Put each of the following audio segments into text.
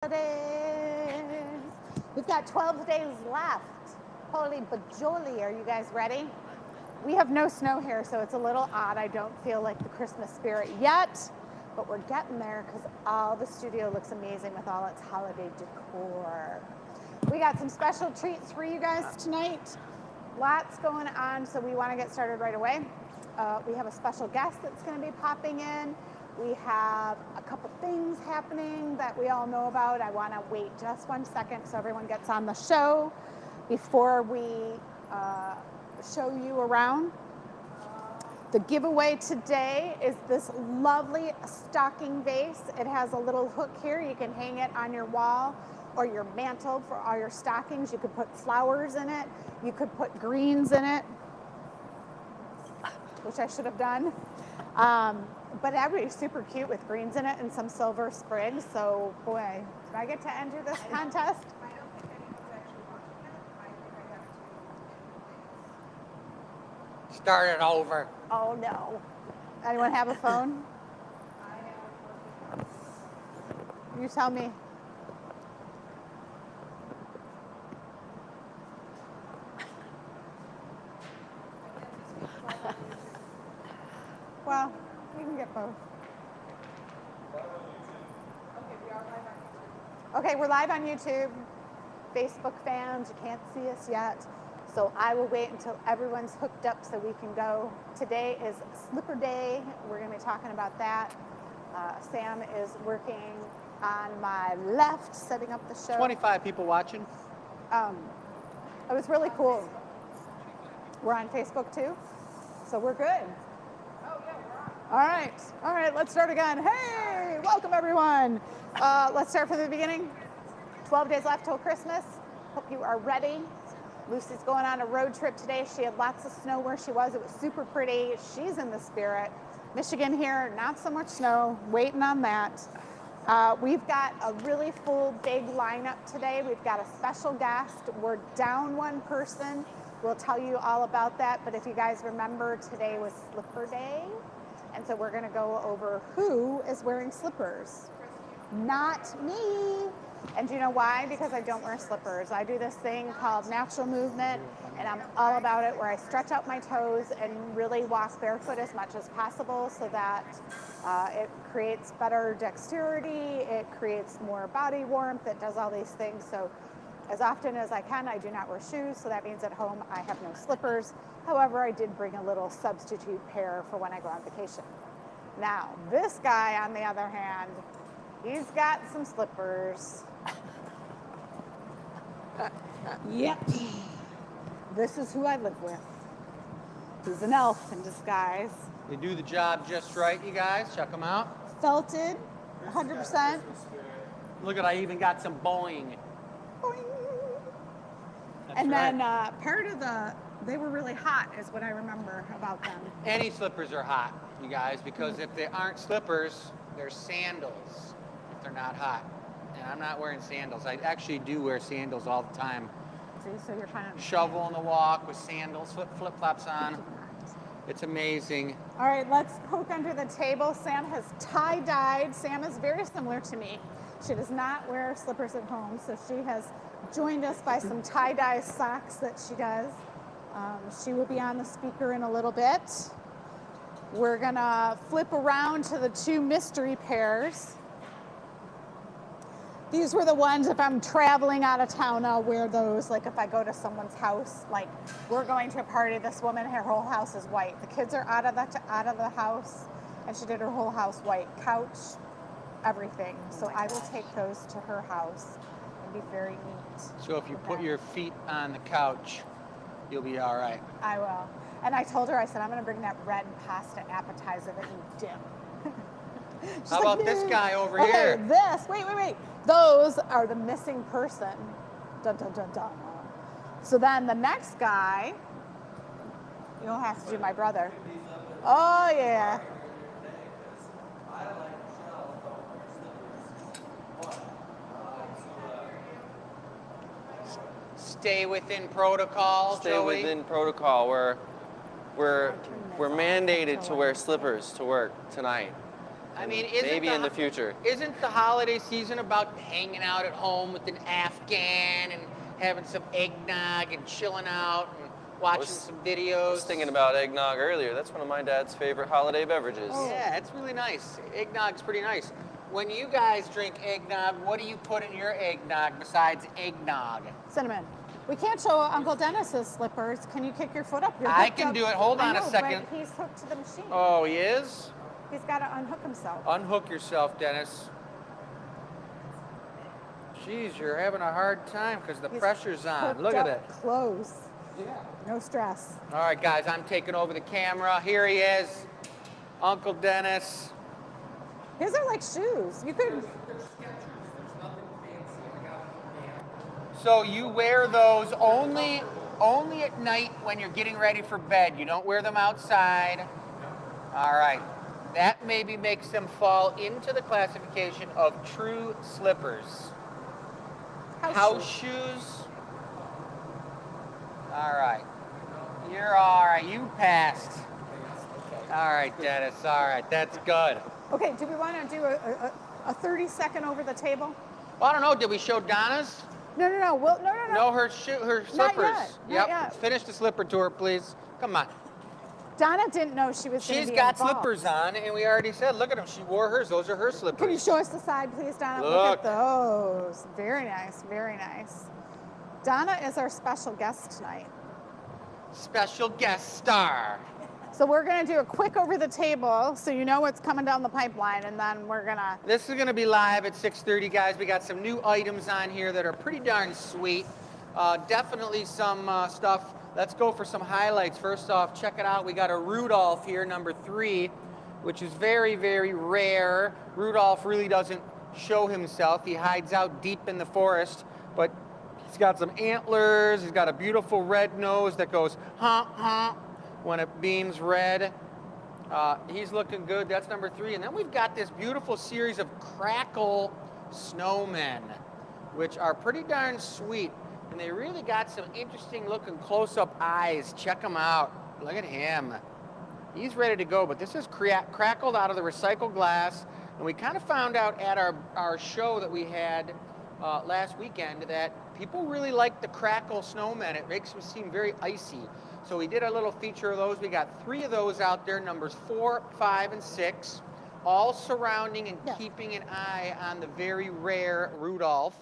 holidays. We've got 12 days left. Holy bajoli, are you guys ready? We have no snow here, so it's a little odd. I don't feel like the Christmas spirit yet, but we're getting there because all the studio looks amazing with all its holiday decor. We got some special treats for you guys tonight. Lots going on, so we want to get started right away. We have a special guest that's going to be popping in. We have a couple things happening that we all know about. I want to wait just 1 second so everyone gets on the show before we show you around. The giveaway today is this lovely stocking vase. It has a little hook here. You can hang it on your wall or your mantle for all your stockings. You could put flowers in it. You could put greens in it, which I should have done. But that would be super cute with greens in it and some silver sprigs. So, boy, did I get to enter this contest? I don't think anyone's actually watching it. I think I have to. Start it over. Oh, no. Anyone have a phone? I have. You tell me. Well, we can get both. Okay, we're live on YouTube. Facebook fans, you can't see us yet. So I will wait until everyone's hooked up so we can go. Today is Slipper Day. We're going to be talking about that. Sam is working on my left, setting up the show. 25 people watching. It was really cool. We're on Facebook too, so we're good. All right, let's start again. Hey, welcome everyone. Let's start from the beginning. 12 days left till Christmas. Hope you are ready. Lucy's going on a road trip today. She had lots of snow where she was. It was super pretty. She's in the spirit. Michigan here, not so much snow, waiting on that. We've got a really full, big lineup today. We've got a special guest. We're down one person. We'll tell you all about that. But if you guys remember, today was Slipper Day. And so we're going to go over who is wearing slippers. Not me. And do you know why? Because I don't wear slippers. I do this thing called natural movement, and I'm all about it, where I stretch out my toes and really walk barefoot as much as possible so that it creates better dexterity, it creates more body warmth, it does all these things. So as often as I can, I do not wear shoes, so that means at home I have no slippers. However, I did bring a little substitute pair for when I go on vacation. Now, this guy, on the other hand, he's got some slippers. Yep. This is who I live with. He's an elf in disguise. They do the job just right, you guys. Check them out. Felted, 100%. Look at, I even got some Boing. Boing. That's And right. then part of they were really hot is what I remember about them. Any slippers are hot, you guys, because if they aren't slippers, they're sandals if they're not hot. And I'm not wearing sandals. I actually do wear sandals all the time. See, so you're kind of Shoveling the walk with sandals, flip-flops on. It's amazing. All right, let's poke under the table. Sam has tie-dyed. Sam is very similar to me. She does not wear slippers at home, so she has joined us by some tie-dye socks that she does. She will be on the speaker in a little bit. We're gonna flip around to the two mystery pairs. These were the ones, if I'm traveling out of town, I'll wear those. Like if I go to someone's house, like we're going to a party, this woman, her whole house is white. The kids are out of the house, and she did her whole house white. Couch, everything. So I will take those to her house and be very neat. So if you put your feet on the couch, you'll be all right. I will. And I told her, I said, I'm gonna bring that red pasta appetizer that you dip. She's How like, about this "No." guy over Okay, here? this, wait. Those are the missing person. Dun, dun, dun, dun. So then the next guy, you'll have to do my brother. Oh, yeah. Stay within protocol, Stay Joey. within protocol. We're mandated to wear slippers to work tonight. I mean, maybe in the future. Isn't the holiday season about hanging out at home with an Afghan and having some eggnog and chilling out and watching some videos? I was thinking about eggnog earlier. That's one of my dad's favorite holiday beverages. Oh. Yeah, it's really nice. Eggnog's pretty nice. When you guys drink eggnog, what do you put in your eggnog besides eggnog? Cinnamon. We can't show Uncle Dennis's slippers. Can you kick your foot up? You're I hooked can up. do it. Hold on I a know, second. But he's hooked to the machine. Oh, he is? He's got to unhook himself. Unhook yourself, Dennis. Jeez, you're having a hard time because the He's pressure's on. hooked Look at up it. Close. No stress. All right, guys, I'm taking over the camera. Here he is, Uncle Dennis. His are like shoes. You could. So you wear those only at night when you're getting ready for bed. You don't wear them outside. All right. That maybe makes them fall into the classification of true slippers. House shoes. All right. You're all right. You passed. All right, Dennis. All right. That's good. Okay, do we want to do a 30-second over the table? Well, I don't know. Did we show Donna's? No. No. No, her slippers. Not yet. Yep. Yet. Finish the slipper tour, please. Come on. Donna didn't know she was going to She's be got involved. slippers on, and we already said, look at them. She wore hers. Those are her slippers. Can you show us the side, please, Donna? Look. At those. Very nice. Very nice. Donna is our special guest tonight. Special guest star. So we're going to do a quick over the table so you know what's coming down the pipeline, and then we're going to... This is going to be live at 6:30, guys. We got some new items on here that are pretty darn sweet. Definitely some stuff. Let's go for some highlights. First off, check it out. We got a Rudolph here, number 3, which is very, very rare. Rudolph really doesn't show himself. He hides out deep in the forest, but he's got some antlers. He's got a beautiful red nose that goes honk, honk when it beams red. He's looking good. That's number 3. And then we've got this beautiful series of crackle snowmen, which are pretty darn sweet. And they really got some interesting looking close-up eyes. Check them out. Look at him. He's ready to go, but this is crackled out of the recycled glass. And we kind of found out at our show that we had last weekend that people really like the crackle snowmen. It makes them seem very icy. So we did a little feature of those. We got 3 of those out there, numbers 4, 5, and 6, all surrounding and keeping an eye on the very rare Rudolph.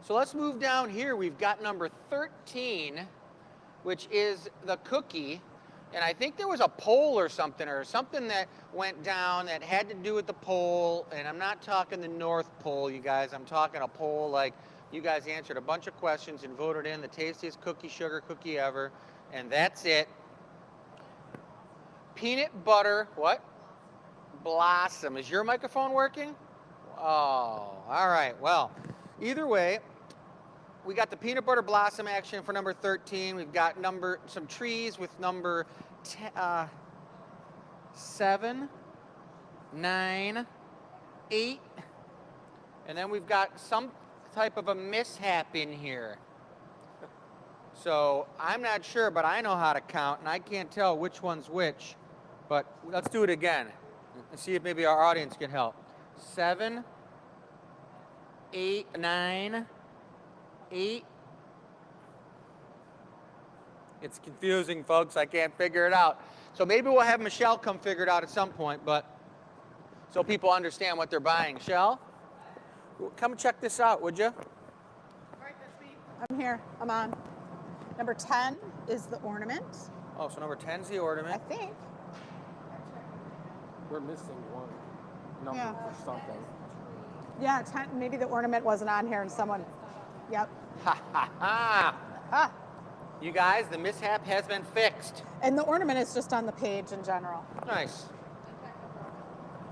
So let's move down here. We've got number 13, which is the cookie. And I think there was a poll or something that went down that had to do with the poll. And I'm not talking the North Pole, you guys. I'm talking a poll like you guys answered a bunch of questions and voted in the tastiest sugar cookie ever. And that's it. Peanut butter, what? Blossom. Is your microphone working? Oh, all right. Well, either way, we got the peanut butter blossom action for number 13. We've got some trees with number 7, 9, 8, and then we've got some type of a mishap in here. So I'm not sure, but I know how to count, and I can't tell which one's which. But let's do it again and see if maybe our audience can help. 7, 8, 9, 8. It's confusing, folks. I can't figure it out. So maybe we'll have Michelle come figure it out at some point, but so people understand what they're buying. Michelle, come check this out, would you? All right, that's me. I'm here. I'm on. Number 10 is the ornament, Oh, so number 10's the I ornament. think. We're missing one number Yeah. for something. Yeah, 10, maybe the ornament wasn't on here and someone... Yep. Ha ha ha! Ah, You guys, the mishap has been fixed. and the ornament is just on the page in general. Nice.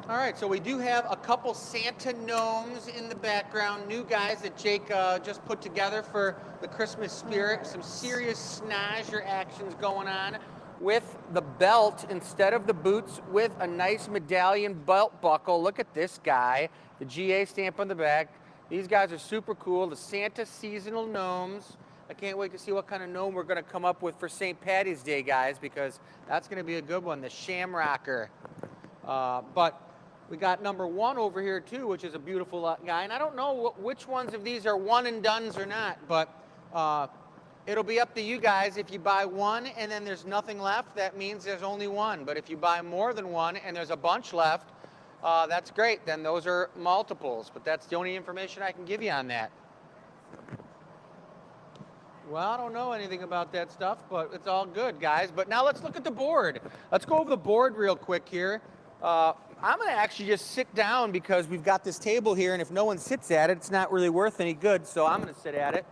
All right, so we do have a couple Santa gnomes in the background, new guys that Jake just put together for the Christmas spirit. Some serious snazzer actions going on with the belt instead of the boots with a nice medallion belt buckle. Look at this guy, the GA stamp on the back. These guys are super cool, the Santa seasonal gnomes. I can't wait to see what kind of gnome we're going to come up with for St. Patty's Day, guys, because that's going to be a good one, the Shamrocker. But we got number 1 over here too, which is a beautiful guy. And I don't know which ones of these are one and dones or not, but it'll be up to you guys. If you buy one and then there's nothing left, that means there's only one. But if you buy more than one and there's a bunch left, that's great. Then those are multiples. But that's the only information I can give you on that. Well, I don't know anything about that stuff, but it's all good, guys. But now let's look at the board. Let's go over the board real quick here. I'm going to actually just sit down because we've got this table here, and if no one sits at it, it's not really worth any good, so I'm going to sit at it.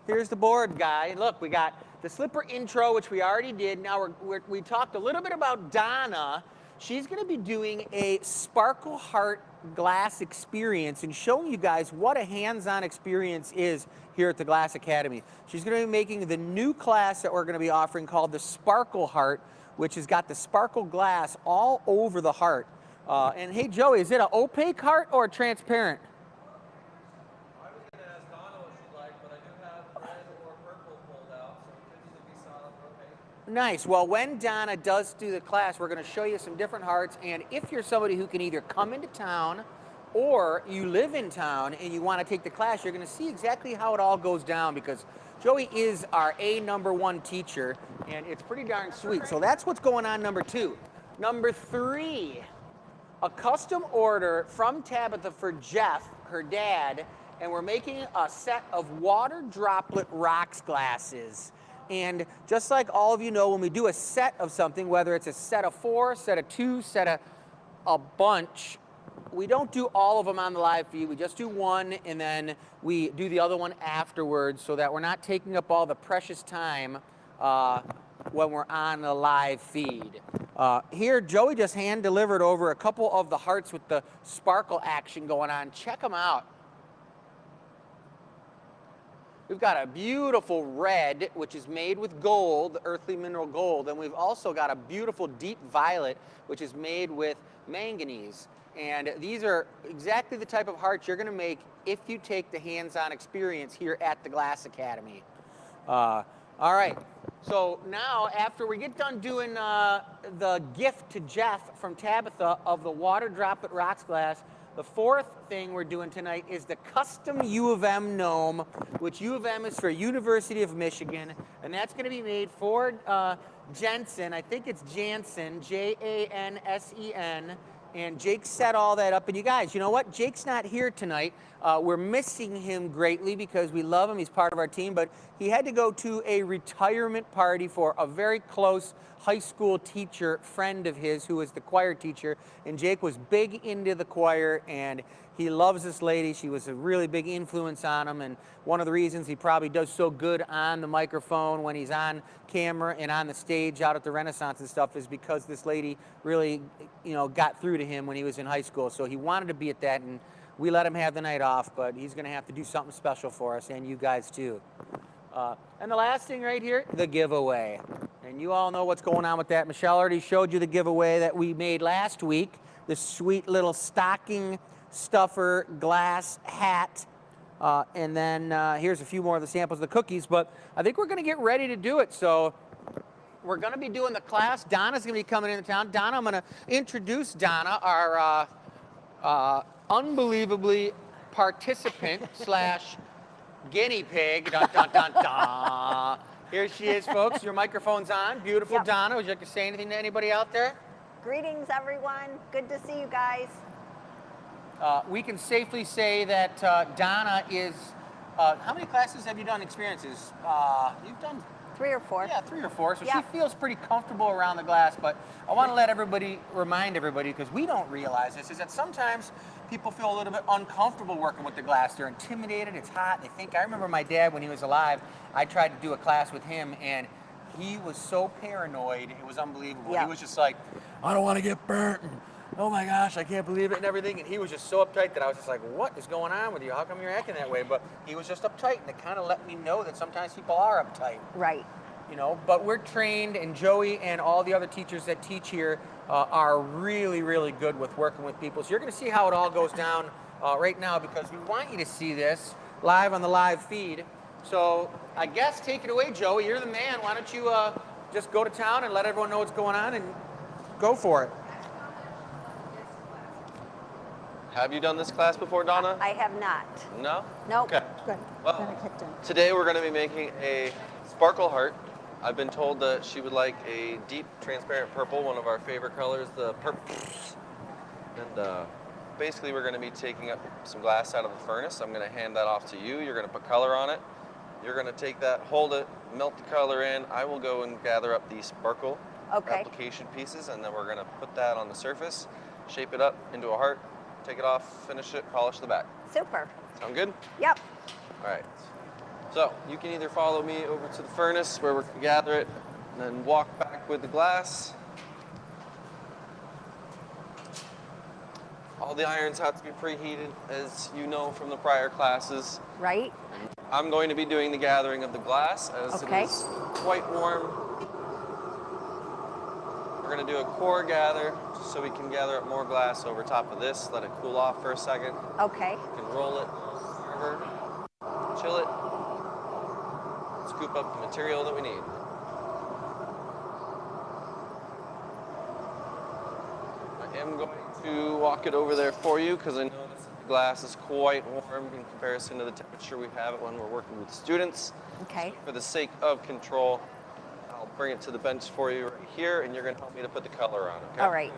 Here's the board, guy. Look, we got the slipper intro, which we already did. Now we talked a little bit about Donna. She's going to be doing a Sparkle Heart glass experience and showing you guys what a hands-on experience is here at the Glass Academy. She's going to be making the new class that we're going to be offering called the Sparkle Heart, which has got the sparkle glass all over the heart. And hey, Joey, is it an opaque heart or a transparent? I was going to ask Donna what she'd like, but I do have red or purple pulled out, so it could either be solid or opaque. Nice. Well, when Donna does do the class, we're going to show you some different hearts. And if you're somebody who can either come into town or you live in town and you want to take the class, you're going to see exactly how it all goes down, because Joey is our #1 teacher, and it's pretty darn sweet. So that's what's going on, number 2. Number 3, a custom order from Tabitha for Jeff, her dad, and we're making a set of water droplet rocks glasses. And just like all of you know, when we do a set of something, whether it's a set of 4, set of 2, set of a bunch, we don't do all of them on the live feed. We just do one, and then we do the other one afterwards, so that we're not taking up all the precious time when we're on the live feed. Here, Joey just hand delivered over a couple of the hearts with the sparkle action going on. Check them out. We've got a beautiful red, which is made with gold, earthly mineral gold, and we've also got a beautiful deep violet, which is made with manganese. And these are exactly the type of hearts you're going to make if you take the hands-on experience here at the Glass Academy. All right, so now after we get done doing the gift to Jeff from Tabitha of the water droplet rocks glass, the 4th thing we're doing tonight is the custom U of M gnome, which U of M is for University of Michigan, and that's going to be made for Jensen. I think it's Jansen, Jansen. And Jake set all that up. And you guys, you know what? Jake's not here tonight. We're missing him greatly because we love him. He's part of our team. But he had to go to a retirement party for a very close high school teacher friend of his who was the choir teacher. And Jake was big into the choir, and he loves this lady. She was a really big influence on him. And one of the reasons he probably does so good on the microphone when he's on camera and on the stage out at the Renaissance and stuff is because this lady really, got through to him when he was in high school. So he wanted to be at that, and we let him have the night off, but he's going to have to do something special for us, and you guys too. And the last thing right here, the giveaway. And you all know what's going on with that. Michelle already showed you the giveaway that we made last week, the sweet little stocking stuffer glass hat. And then here's a few more of the samples of the cookies, but I think we're going to get ready to do it. So we're going to be doing the class. Donna's going to be coming into town. Donna, I'm going to introduce Donna, our unbelievably participant slash guinea pig. Dun, dun, dun, dun. Here she is, folks. Your microphone's on. Beautiful. Yep. Donna, would you like to say anything to anybody out there? Greetings, everyone. Good to see you guys. We can safely say that Donna is, how many classes have you done experiences? You've done 3 or 4. Yeah, 3 or 4. So yeah. She feels pretty comfortable around the glass, but I want to remind everybody, because we don't realize this, is that sometimes people feel a little bit uncomfortable working with the glass. They're intimidated, it's hot, they think, I remember my dad when he was alive, I tried to do a class with him, and he was so paranoid, it was unbelievable. Yeah. He was just like, I don't want to get burnt, and oh my gosh, I can't believe it and everything. And he was just so uptight that I was just like, what is going on with you? How come you're acting that way? But he was just uptight, and it kind of let me know that sometimes people are uptight. Right. But we're trained, and Joey and all the other teachers that teach here are really, really good with working with people. So you're going to see how it all goes down right now, because we want you to see this live on the live feed. So I guess take it away, Joey. You're the man. Why don't you just go to town and let everyone know what's going on and go for it. Have you done this class before, Donna? I have not. No? Nope. Okay. Good. Well, Then it kicked in. Today we're going to be making a sparkle heart. I've been told that she would like a deep transparent purple, one of our favorite colors, the purple. And basically we're going to be taking up some glass out of the furnace. I'm going to hand that off to you. You're going to put color on it. You're going to take that, hold it, melt the color in. I will go and gather up the sparkle application pieces, and then we're going to put that on the surface, shape it up into a heart, take it off, finish it, polish the back. Super. Sound good? Yep. All right. So you can either follow me over to the furnace where we're going to gather it, and then walk back with the glass. All the irons have to be preheated, as you know from the prior classes. Right? I'm going to be doing the gathering of the glass as Okay. it is quite warm. We're going to do a core gather just so we can gather up more glass over top of this, let it cool off for a second. Okay. You can roll it, over, chill it, scoop up the material that we need. I am going to walk it over there for you because I know the glass is quite warm in comparison to the temperature we have it when we're working with students. Okay. For the sake of control, I'll bring it to the bench for you right here, and you're going to help me to put the color on, okay? All right.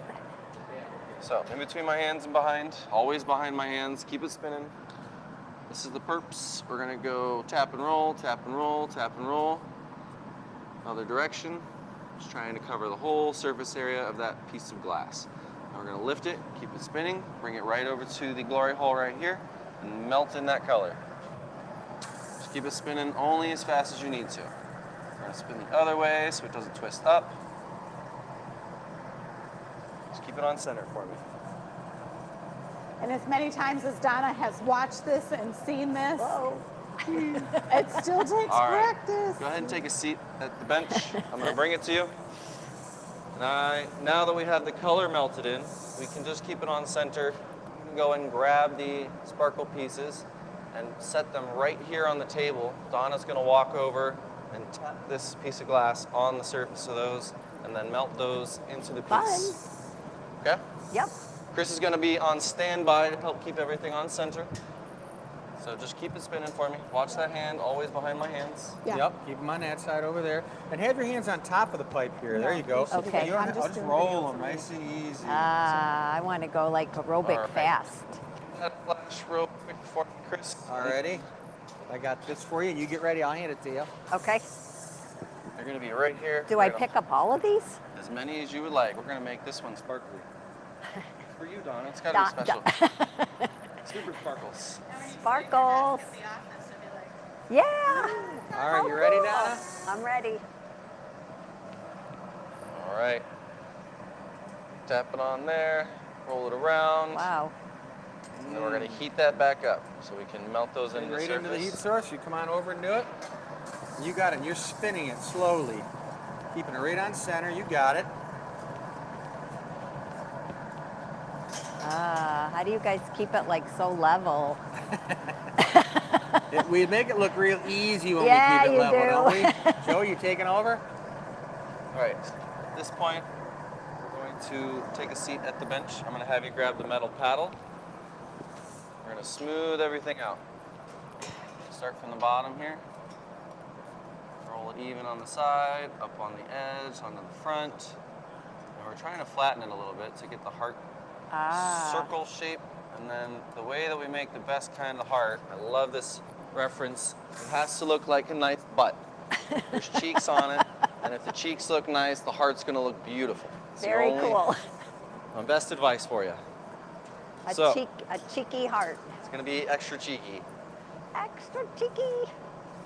So, in between my hands and behind, always behind my hands, keep it spinning. This is the perps. We're going to go tap and roll, tap and roll, tap and roll. Other direction. Just trying to cover the whole surface area of that piece of glass. Now we're going to lift it, keep it spinning, bring it right over to the glory hole right here, and melt in that color. Just keep it spinning only as fast as you need to. We're going to spin the other way so it doesn't twist up. Just keep it on center for me. And as many times as Donna has watched this and seen this, Whoa. it still takes All right. practice. Go ahead and take a seat at the bench. I'm going to bring it to you. Now that we have the color melted in, we can just keep it on center. You can go and grab the sparkle pieces and set them right here on the table. Donna's going to walk over and tap this piece of glass on the surface of those and then melt those into the piece. Okay? Yep. Chris is going to be on standby to help keep everything on center. So just keep it spinning for me. Watch that hand, always behind my hands. Yeah. Yep, keep them on that side over there. And have your hands on top of the pipe here. There you go. Okay. You don't I'm have- just I'll just doing roll videos them of nice and easy. I want to go like aerobic All right. fast. That flash real quick for me, Chris. Alrighty. I got this for you. You get ready. I'll hand it to you. Okay. They're going to be right here. Do I Right pick up all of these? As many as you would like. We're going to make this one sparkly. For you, Donna. It's got to be special. Super sparkles. Sparkles. The office and be like, Yeah. All right, you ready, Donna? I'm ready. All right. Tap it on there. Roll it around. Wow. And then we're going to heat that back up so we can melt those into the Right surface. into the heat source. You come on over and do it. You got it. You're spinning it slowly. Keeping it right on center. You got it. How do you guys keep it like so level? We make it look real easy when Yeah, we keep it you level, do. don't we? Joe, you taking over? All right. At this point, we're going to take a seat at the bench. I'm going to have you grab the metal paddle. We're going to smooth everything out. Start from the bottom here. Roll it even on the side, up on the edge, onto the front. And we're trying to flatten it a little bit to get the heart circle shape. And then the way that we make the best kind of heart, I love this reference, it has to look like a nice butt. There's cheeks on it, and if the cheeks look nice, the heart's gonna look beautiful. It's the Very only- cool. My best advice for you. A cheeky heart. It's gonna be extra cheeky. Extra cheeky.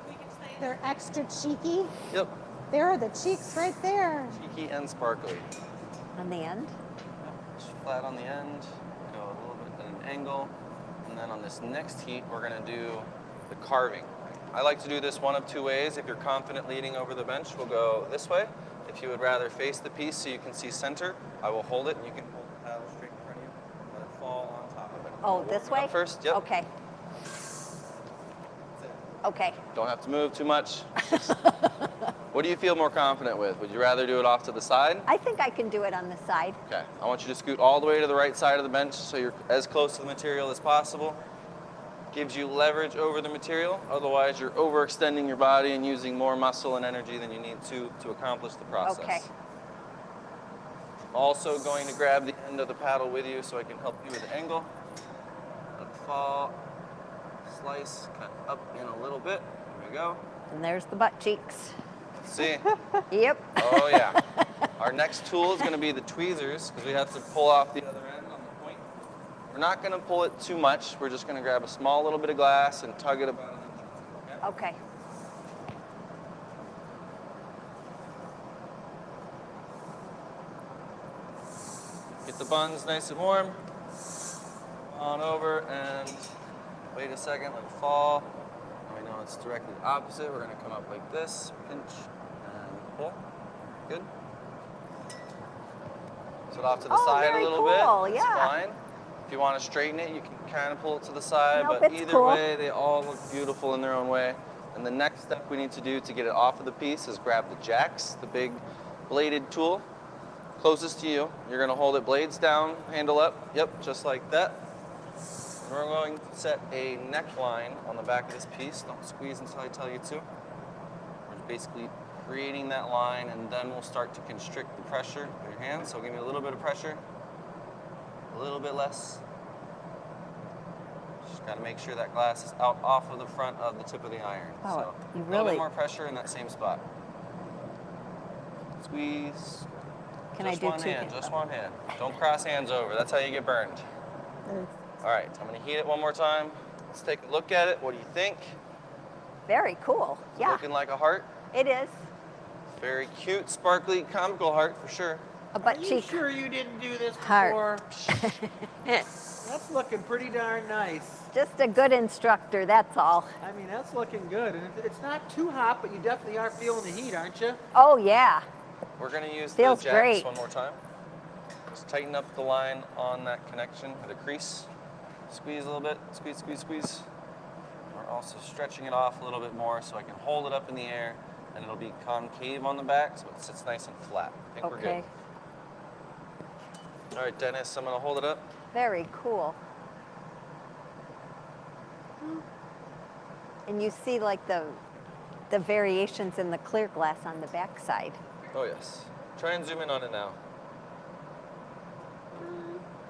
we can say They're extra cheeky. Yep, There are the cheeks right there. cheeky and sparkly. On the end. Just flat on the end, go a little bit at an angle, and then on this next heat, we're gonna do the carving. I like to do this one of two ways. If you're confident leaning over the bench, we'll go this way. If you would rather face the piece so you can see center, I will hold it, and you can hold the paddle straight in front of you, let it fall on top of it. Oh, this way? Up first, yep. Okay. Okay. Don't have to move too much. Just What do you feel more confident with? Would you rather do it off to the side? I think I can do it on the side. Okay, I want you to scoot all the way to the right side of the bench so you're as close to the material as possible. Gives you leverage over the material, otherwise you're overextending your body and using more muscle and energy than you need to accomplish the process. Okay. Also going to grab the end of the paddle with you so I can help you with the angle. Let it fall, slice, cut up in a little bit. There we go. And there's the butt cheeks. See? Yep. Oh yeah. Our next tool is going to be the tweezers because we have to pull off the other end on the point. We're not going to pull it too much. We're just going to grab a small little bit of glass and tug it about an inch. Okay. Get the buns nice and warm. On over and wait a second, let it fall. Now we know it's directly opposite. We're going to come up like this, pinch and pull. Good. Set off to the side a very little cool, bit. yeah. It's fine. If you want to straighten it, you can kind of pull it to the side, Nope, but it's either cool. way, they all look beautiful in their own way. And the next step we need to do to get it off of the piece is grab the jacks, the big bladed tool, closest to you. You're going to hold it blades down, handle up. Yep, just like that. And we're going to set a neckline on the back of this piece. Don't squeeze until I tell you to. We're basically creating that line, and then we'll start to constrict the pressure with your hands. So give me a little bit of pressure, a little bit less. Just got to make sure that glass is out off of the front of the tip of the iron. Oh, So you a little really- bit more pressure in that same spot. Squeeze. Can I Just do one two hand, hands? just one hand. Don't cross hands over. That's how you get burned. All right, I'm going to heat it one more time. Let's take a look at it. What do you think? Very cool. Is it Yeah, looking like a heart? it is. Very cute, sparkly, comical heart for sure. A butt Are you cheek. sure you didn't do this Heart. before? That's looking pretty darn nice. Just a good instructor, that's all. I mean, that's looking good. And it's not too hot, but you definitely are feeling the heat, aren't you? Oh, yeah. We're going to use Feels the jacks great. one more time. Just tighten up the line on that connection or the crease. Squeeze a little bit. Squeeze, squeeze, squeeze. We're also stretching it off a little bit more so I can hold it up in the air, and it'll be concave on the back so it sits nice and flat. I think we're Okay. good. All right, Dennis, I'm going to hold it up. Very cool. And you see like the variations in the clear glass on the back side. Oh, yes. Try and zoom in on it now.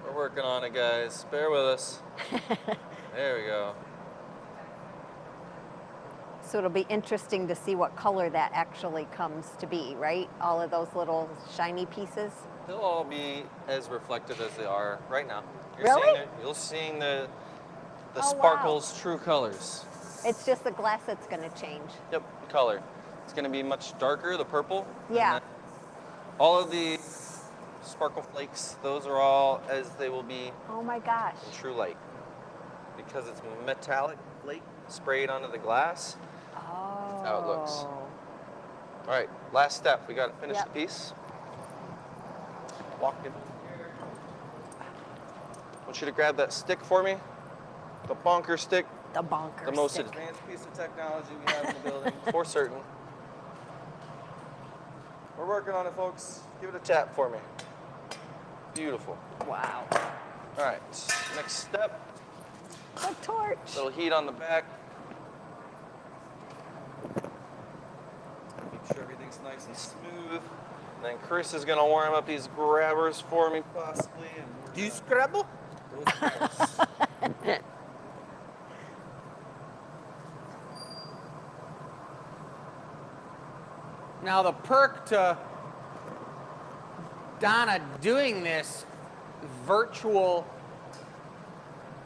We're working on it, guys. Bear with us. There we go. So it'll be interesting to see what color that actually comes to be, right? All of those little shiny pieces. They'll all be as reflective as they are right now. Really? You're seeing the Oh, wow. sparkles' true colors. It's just the glass that's going to change. Yep, the color. It's going to be much darker, the purple. and Yeah. then all of the sparkle flakes, those are all as they will be Oh my gosh. in true light. Because it's metallic flake sprayed onto the glass. Oh. how it looks. All right, last step. We got to finish Yep. the piece. Walk in. I want you to grab that stick for me. The bonker stick. The bonker The most stick. advanced piece of technology we have in the building, for certain. We're working on it, folks. Give it a tap for me. Beautiful. Wow. All right, next step. The torch. Little heat on the back. Make sure everything's nice and smooth. And then Chris is gonna warm up these grabbers for me, possibly. And we're Do you gonna- scrabble? those grabbers. Now the perk to Donna doing this virtual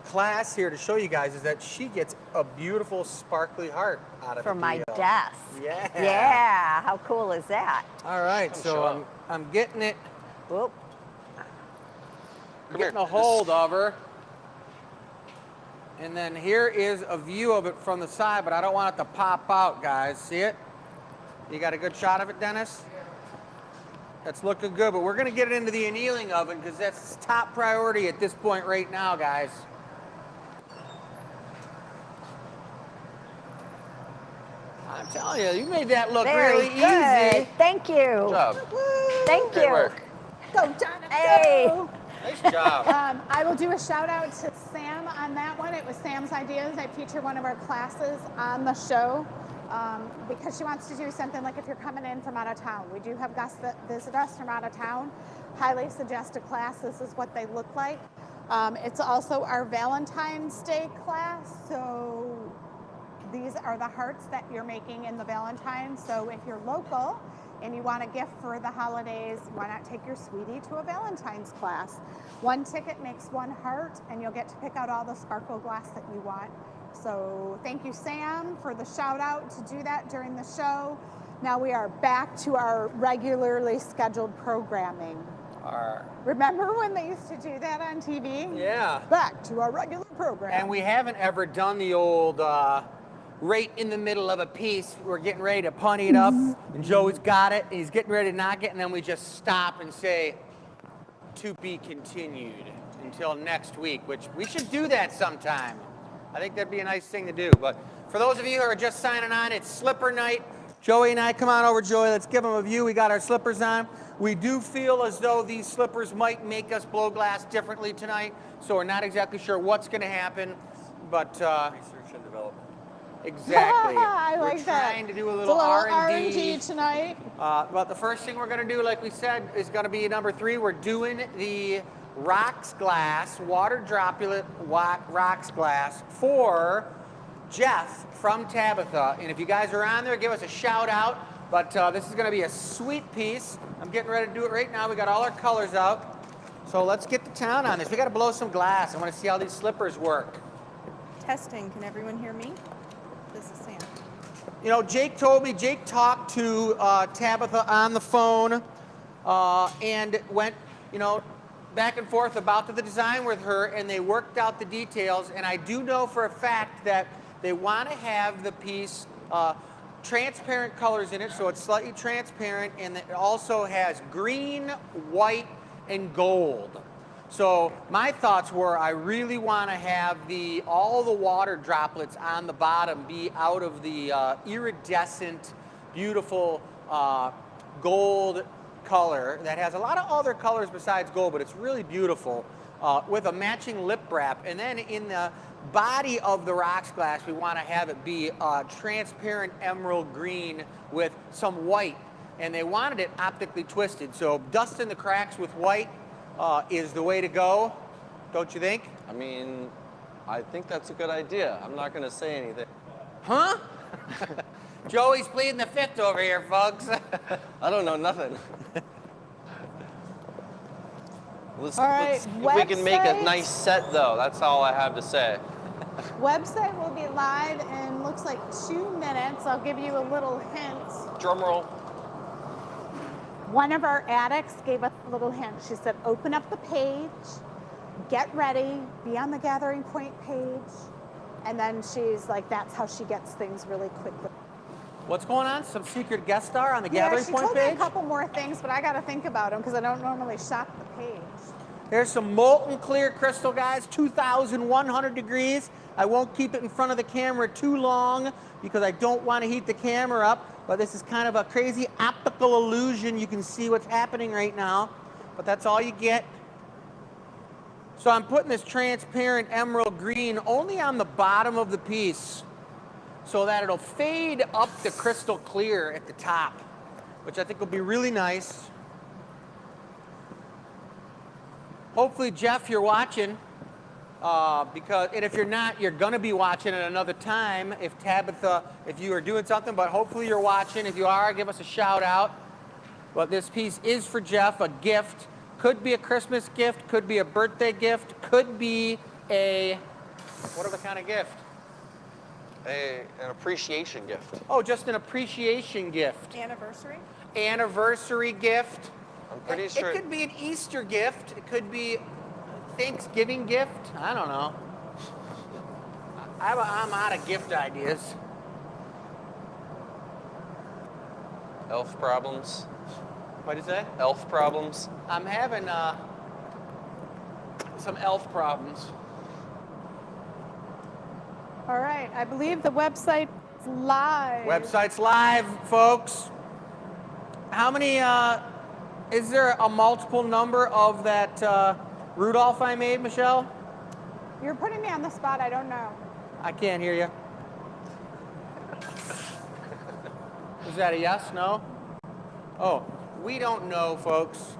class here to show you guys is that she gets a beautiful sparkly heart out of For the my deal. desk. Yeah. Yeah. How cool is that? All right, Show so up. I'm getting it, Whoop. Come getting here. a hold of her. And then here is a view of it from the side, but I don't want it to pop out, guys. See it? You got a good shot of it, Dennis? That's looking good, but we're gonna get it into the annealing oven because that's top priority at this point right now, guys. I'm telling you, you made that look Very really good. easy. Thank you. Good job. Thank Great you. work. Go, Jonathan, Hey. go. Nice job. I will do a shout out to Sam on that one. It was Sam's ideas. I feature one of our classes on the show because she wants to do something like if you're coming in from out of town. We do have guests that visit us from out of town. Highly suggest a class. This is what they look like. It's also our Valentine's Day class. So these are the hearts that you're making in the Valentine's. So if you're local and you want a gift for the holidays, why not take your sweetie to a Valentine's class? One ticket makes one heart, and you'll get to pick out all the sparkle glass that you want. So thank you, Sam, for the shout out to do that during the show. Now we are back to our regularly scheduled programming. Remember when they used to do that on TV? Yeah. Back to our regular program. And we haven't ever done the old right in the middle of a piece. We're getting ready to punny it up, and Joey's got it, and he's getting ready to knock it, and then we just stop and say, to be continued until next week, which we should do that sometime. I think that'd be a nice thing to do. But for those of you who are just signing on, it's slipper night. Joey and I, come on over, Joey. Let's give them a view. We got our slippers on. We do feel as though these slippers might make us blow glass differently tonight, so we're not exactly sure what's going to happen, but Research and development. exactly. I like we're that. trying to do a It's little R&D R&D. tonight. But the first thing we're going to do, like we said, is going to be number 3. We're doing the rocks glass, water droplet rocks glass for Jeff from Tabitha. And if you guys are on there, give us a shout out. But this is going to be a sweet piece. I'm getting ready to do it right now. We got all our colors out. So let's get to town on this. We got to blow some glass. I want to see how these slippers work. Testing. Can everyone hear me? This is Sam. You know, Jake told me, Jake talked to Tabitha on the phone and went, you know, back and forth about the design with her, and they worked out the details. And I do know for a fact that they want to have the piece transparent colors in it, so it's slightly transparent, and it also has green, white, and gold. So my thoughts were I really want to have all the water droplets on the bottom be out of the iridescent, beautiful gold color that has a lot of other colors besides gold, but it's really beautiful with a matching lip wrap. And then in the body of the rocks glass, we want to have it be transparent emerald green with some white. And they wanted it optically twisted. So dusting the cracks with white is the way to go, don't you think? I mean, I think that's a good idea. I'm not going to say anything. Huh? Joey's pleading the fifth over here, folks. I don't know nothing. Let's, All right, if we can make a website? nice set, though, that's all I have to say. Website will be live in looks like 2 minutes. I'll give you a little hint. Drum roll. One of our addicts gave us a little hint. She said, open up the page, get ready, be on the Gathering Point page. And then she's like, that's how she gets things really quickly. What's going on? Some secret guest star on the Gathering she Point told me page? a couple more things, but I got to think about them because I don't normally shop the page. Here's some molten clear crystal, guys, 2,100 degrees. I won't keep it in front of the camera too long because I don't want to heat the camera up, but this is kind of a crazy optical illusion. You can see what's happening right now, but that's all you get. So I'm putting this transparent emerald green only on the bottom of the piece so that it'll fade up the crystal clear at the top, which I think will be really nice. Hopefully, Jeff, you're watching, and if you're not, you're gonna be watching at another time if Tabitha, if you are doing something, but hopefully you're watching. If you are, give us a shout out. But this piece is for Jeff, a gift. Could be a Christmas gift, could be a birthday gift, could be a, what other kind of gift? An appreciation gift. Oh, just an appreciation gift. Anniversary? Anniversary gift. I'm pretty sure. It could be an Easter gift. It could be a Thanksgiving gift. I don't know. I'm out of gift ideas. Elf problems. What'd you say? Elf problems. I'm having some elf problems. All right, I believe the website live. Website's live, folks. How many, is there a multiple number of that Rudolph I made, Michelle? You're putting me on the spot. I don't know. I can't hear you. Is that a yes, no? Oh, we don't know, folks.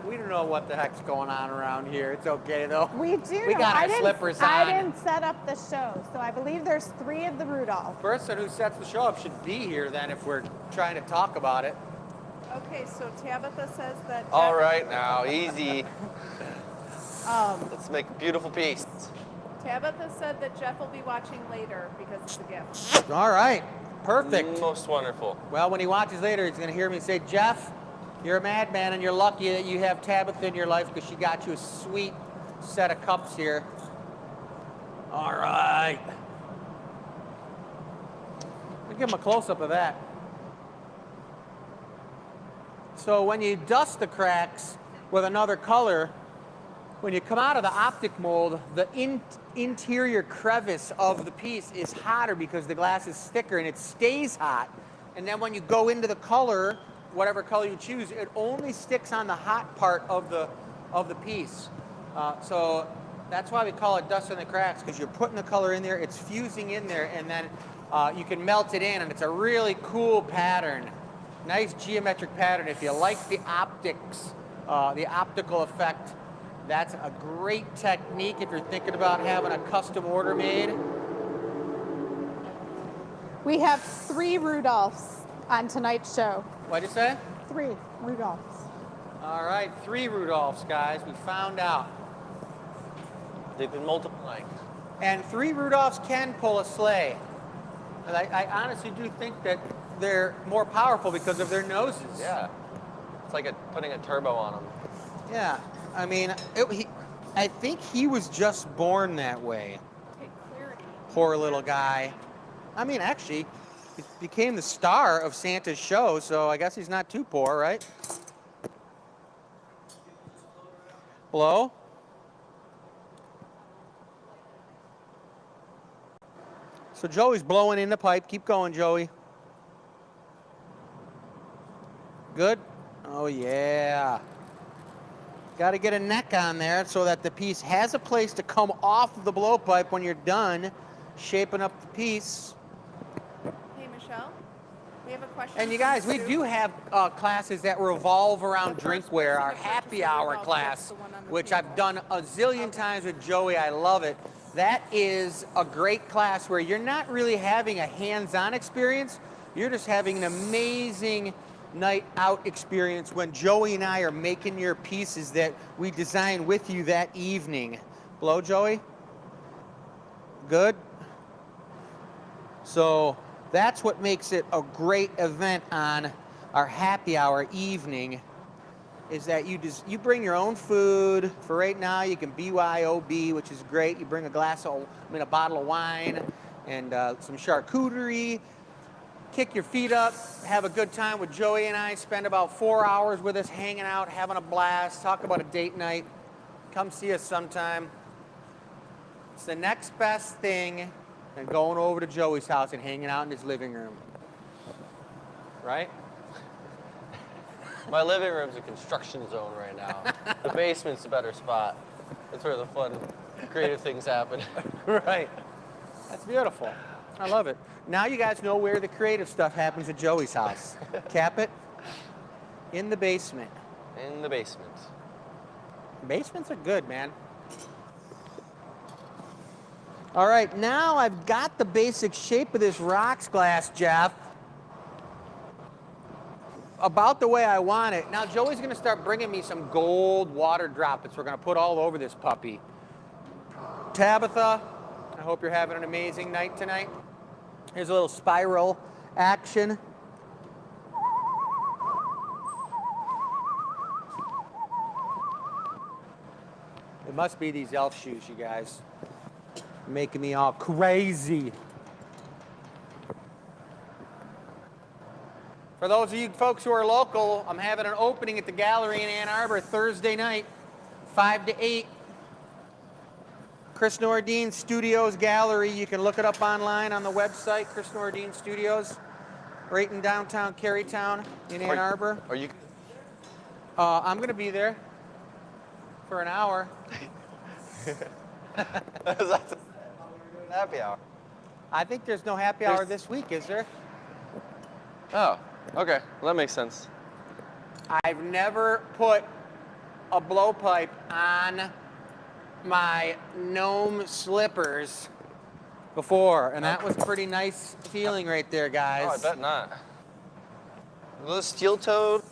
We don't know what the heck's going on around here. It's okay, though. We do. We got our slippers on. I didn't set up the show, so I believe there's 3 of the Rudolph. Person who sets the show up should be here then if we're trying to talk about it. Okay, so Tabitha says that. All right, now, easy. Let's make a beautiful piece. Tabitha said that Jeff will be watching later because it's a gift. All right, perfect. Most wonderful. Well, when he watches later, he's going to hear me say, Jeff, you're a madman and you're lucky that you have Tabitha in your life because she got you a sweet set of cups here. All right. Let me give him a close-up of that. So when you dust the cracks with another color, when you come out of the optic mold, the interior crevice of the piece is hotter because the glass is thicker and it stays hot. And then when you go into the color, whatever color you choose, it only sticks on the hot part of the piece. So that's why we call it dust in the cracks, because you're putting the color in there, it's fusing in there, and then you can melt it in, and it's a really cool pattern. Nice geometric pattern. If you like the optics, the optical effect, that's a great technique if you're thinking about having a custom order made. We have 3 Rudolphs on tonight's show. What'd you say? 3 Rudolphs. All right, 3 Rudolphs, guys. We found out. They've been multiplying. And 3 Rudolphs can pull a sleigh. And I honestly do think that they're more powerful because of their noses. Yeah. It's like putting a turbo on them. Yeah. I mean, I think he was just born that way. Take clarity. Poor little guy. I mean, actually, he became the star of Santa's show, so I guess he's not too poor, right? Blow. So Joey's blowing in the pipe. Keep going, Joey. Good? Oh, yeah. Got to get a neck on there so that the piece has a place to come off of the blowpipe when you're done shaping up the piece. Hey, Michelle, we have a question. And you guys, we do have classes that revolve around The first drinkware. person Our to purchase happy a hour Rudolph class, gets the one on the which table. I've done a zillion times with Joey. I love it. That is a great class where you're not really having a hands-on experience. You're just having an amazing night out experience when Joey and I are making your pieces that we design with you that evening. Blow, Joey? Good? So that's what makes it a great event on our happy hour evening, is that you bring your own food. For right now, you can BYOB, which is great. You bring a bottle of wine and some charcuterie. Kick your feet up, have a good time with Joey and I, spend about 4 hours with us hanging out, having a blast, talk about a date night. Come see us sometime. It's the next best thing than going over to Joey's house and hanging out in his living room. Right? My living room's a construction zone right now. The basement's a better spot. That's where the fun, creative things happen. Right. That's beautiful. I love it. Now you guys know where the creative stuff happens at Joey's house. Cap it? In the basement. In the basement. Basements are good, man. All right, now I've got the basic shape of this rocks glass, Jeff, about the way I want it. Now Joey's gonna start bringing me some gold water droplets we're gonna put all over this puppy. Tabitha, I hope you're having an amazing night tonight. Here's a little spiral action. It must be these elf shoes, you guys. Making me all crazy. For those of you folks who are local, I'm having an opening at the gallery in Ann Arbor Thursday night, 5 to 8. Chris Nordine Studios Gallery. You can look it up online on the website, Chris Nordine Studios, right in downtown Carytown in Ann Arbor. Are you? I'm going to be there for an hour. That's happy hour. I think there's no happy hour this week, is there? Oh, okay. Well, that makes sense. I've never put a blowpipe on my gnome slippers before, and that was a pretty nice feeling right there, guys. Oh, I bet not. Are those steel-toed?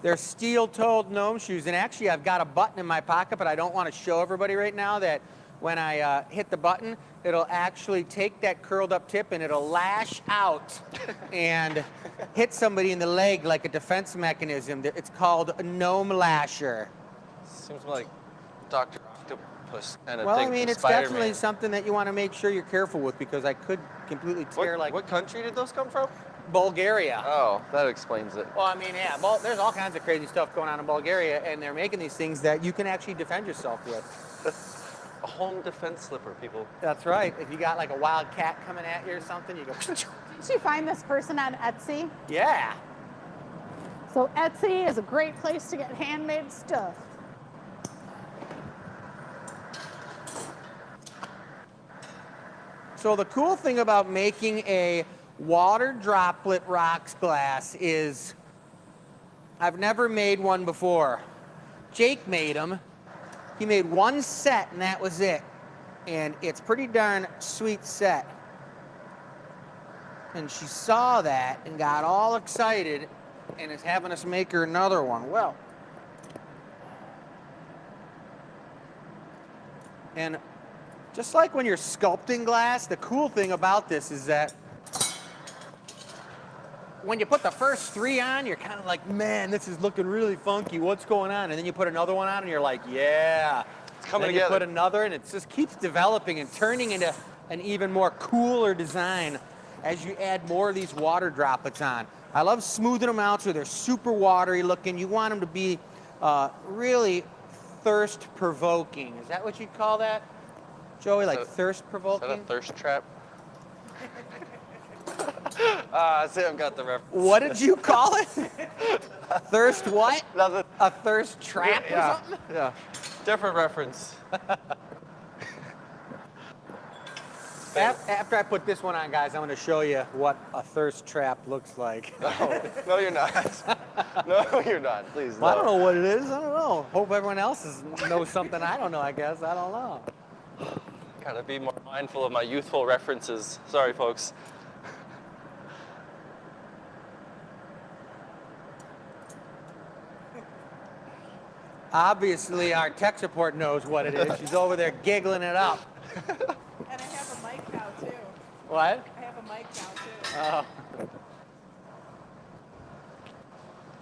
They're steel-toed gnome shoes, and actually I've got a button in my pocket, but I don't want to show everybody right now that when I hit the button, it'll actually take that curled up tip and it'll lash out and hit somebody in the leg like a defense mechanism. It's called a gnome lasher. Seems like Dr. Octopus and a Well, thing I mean, from it's Spider-Man. definitely something that you want to make sure you're careful with because I could completely tear What country did those come from? Bulgaria. Oh, that explains it. Well, I mean, yeah, there's all kinds of crazy stuff going on in Bulgaria, and they're making these things that you can actually defend yourself with. A home defense slipper, people. That's right. If you got like a wild cat coming at you or something, you go. Did you find this person on Etsy? Yeah. So Etsy is a great place to get handmade stuff. So the cool thing about making a water droplet rocks glass is I've never made one before. Jake made them. He made one set and that was it. And it's pretty darn sweet set. And she saw that and got all excited and is having us make her another one. Well, and just like when you're sculpting glass, the cool thing about this is that when you put the first 3 on, you're kind of like, man, this is looking really funky. What's going on? And then you put another one on and you're like, yeah. It's coming then together. You put another and it just keeps developing and turning into an even more cooler design as you add more of these water droplets on. I love smoothing them out so they're super watery looking. You want them to be really thirst provoking. Is that what you'd call that, Joey? Like thirst Is provoking? that a thirst trap? Sam got the reference. What did you call it? Thirst what? Nothing. A thirst trap or something? Yeah. Different reference. After I put this one on, guys, I'm going to show you what a thirst trap looks like. No, you're not. No, you're not. Please, no. I don't know what it is. I don't know. Hope everyone else knows something I don't know, I guess. I don't know. Gotta be more mindful of my youthful references. Sorry, folks. Obviously, our tech support knows what it is. She's over there giggling it up. And I have a mic cow too. What? I have a mic cow too. Oh.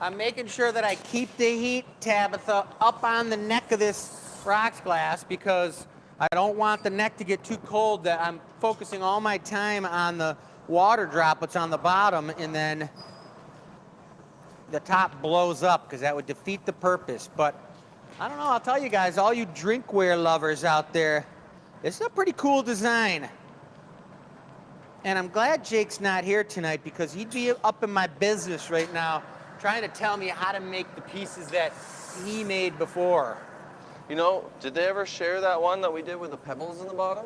I'm making sure that I keep the heat, Tabitha, up on the neck of this rocks glass because I don't want the neck to get too cold that I'm focusing all my time on the water droplets on the bottom and then the top blows up because that would defeat the purpose. But I don't know, I'll tell you guys, all you drinkware lovers out there, this is a pretty cool design. And I'm glad Jake's not here tonight because he'd be up in my business right now trying to tell me how to make the pieces that he made before. You know, did they ever share that one that we did with the pebbles in the bottom?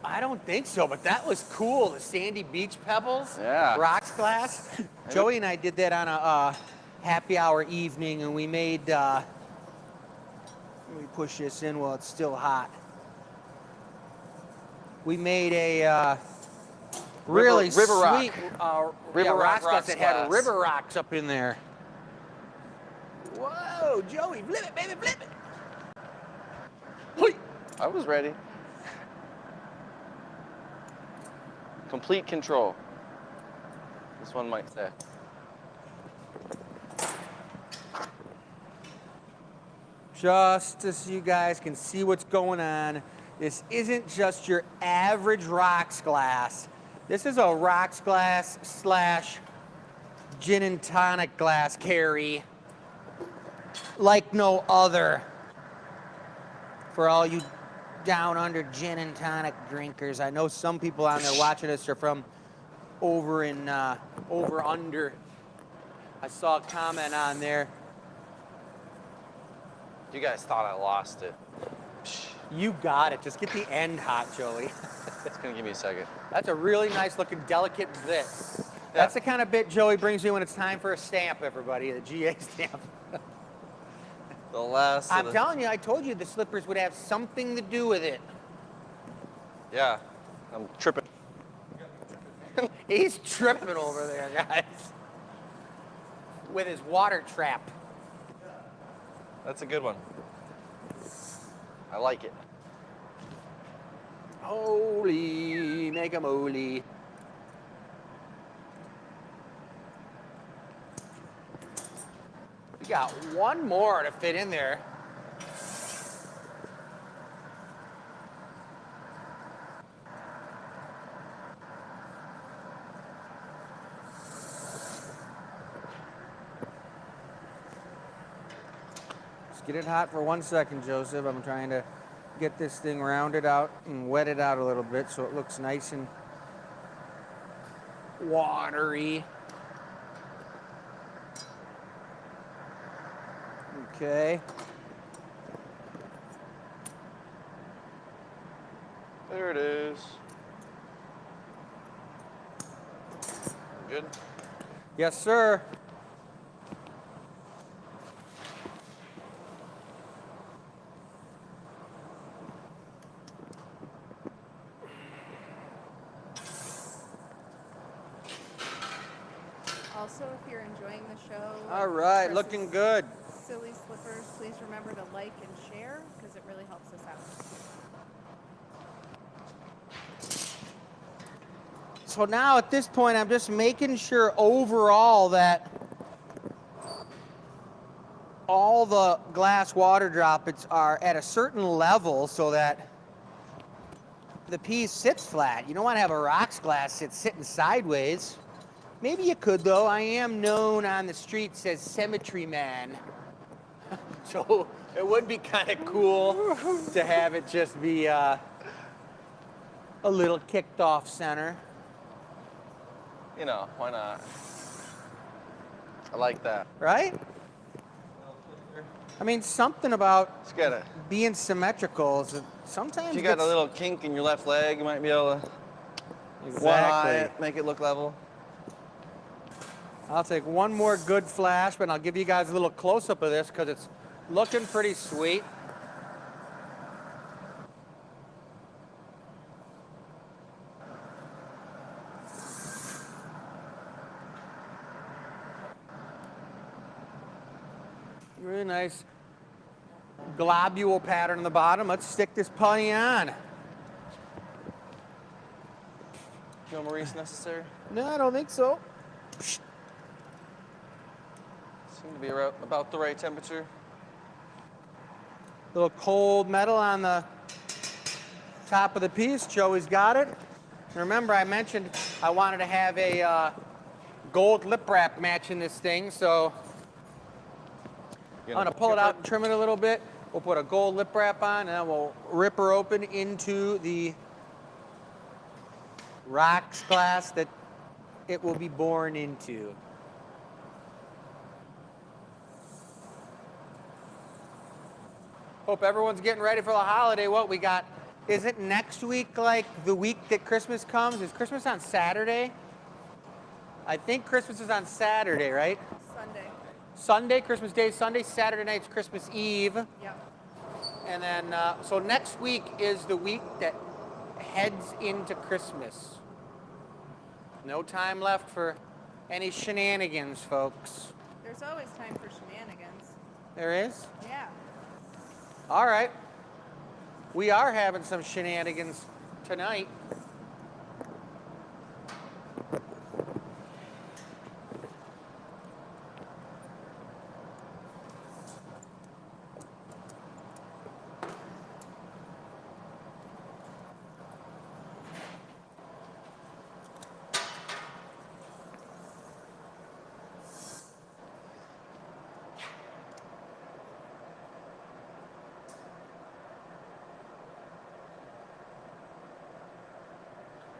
I don't think so, but that was cool. The sandy beach pebbles, Yeah. rocks glass. Joey and I did that on a happy hour evening, and we made, let me push this in while it's still hot. We made a really River rock. sweet River rock glass that had glass. river rocks up in there. Whoa, Joey, flip it, baby, flip it. Hoi. I was ready. Complete control. This one might say. Just so you guys can see what's going on, this isn't just your average rocks glass. This is a rocks glass slash gin and tonic glass, Carrie, like no other. For all you down under gin and tonic drinkers. I know some people on there watching us are from over under. I saw a comment on there. You guys thought I lost it. You got it. Just get the end hot, Joey. It's gonna give me a second. That's a really nice looking delicate bit. That's the kind of bit Joey brings you when it's time for a stamp, everybody, a GA stamp. The last. I'm telling you, I told you the slippers would have something to do with it. Yeah, I'm tripping. He's tripping over there, guys. With his water trap. That's a good one. I like it. Holy mega moly. We got one more to fit in there. Just get it hot for 1 second, Joseph. I'm trying to get this thing rounded out and wet it out a little bit so it looks nice and watery. Okay. There it is. Good? Yes, sir. Also, if you're enjoying the show, All right, versus looking good. Silly slippers, please remember to like and share because it really helps us out. So now at this point, I'm just making sure overall that all the glass water droplets are at a certain level so that the piece sits flat. You don't want to have a rocks glass sitting sideways. Maybe you could, though. I am known on the streets as Symmetry Man. So it would be kind of cool to have it just be a little kicked off center. You know, why not? I like that. Right? I mean, something about Just gotta. being symmetrical is sometimes If you got a gets- little kink in your left leg, you might be able to one eye it, make it look level. I'll take one more good flash, but I'll give you guys a little close-up of this because it's looking pretty sweet. Really nice globule pattern on the bottom. Let's stick this putty on. No Maurice necessary? No, I don't think so. Seem to be about the right temperature. Little cold metal on the top of the piece. Joey's got it. Remember, I mentioned I wanted to have a gold lip wrap matching this thing, so I'm gonna pull it out and trim it a little bit. We'll put a gold lip wrap on, and then we'll rip her open into the rocks glass that it will be born into. Hope everyone's getting ready for the holiday. What we got? Is it next week like the week that Christmas comes? Is Christmas on Saturday? I think Christmas is on Saturday, right? Sunday. Sunday, Christmas Day, Sunday, Saturday night's Christmas Eve. Yep. And then, so next week is the week that heads into Christmas. No time left for any shenanigans, folks. There's always time for shenanigans. There is? Yeah. All right. We are having some shenanigans tonight.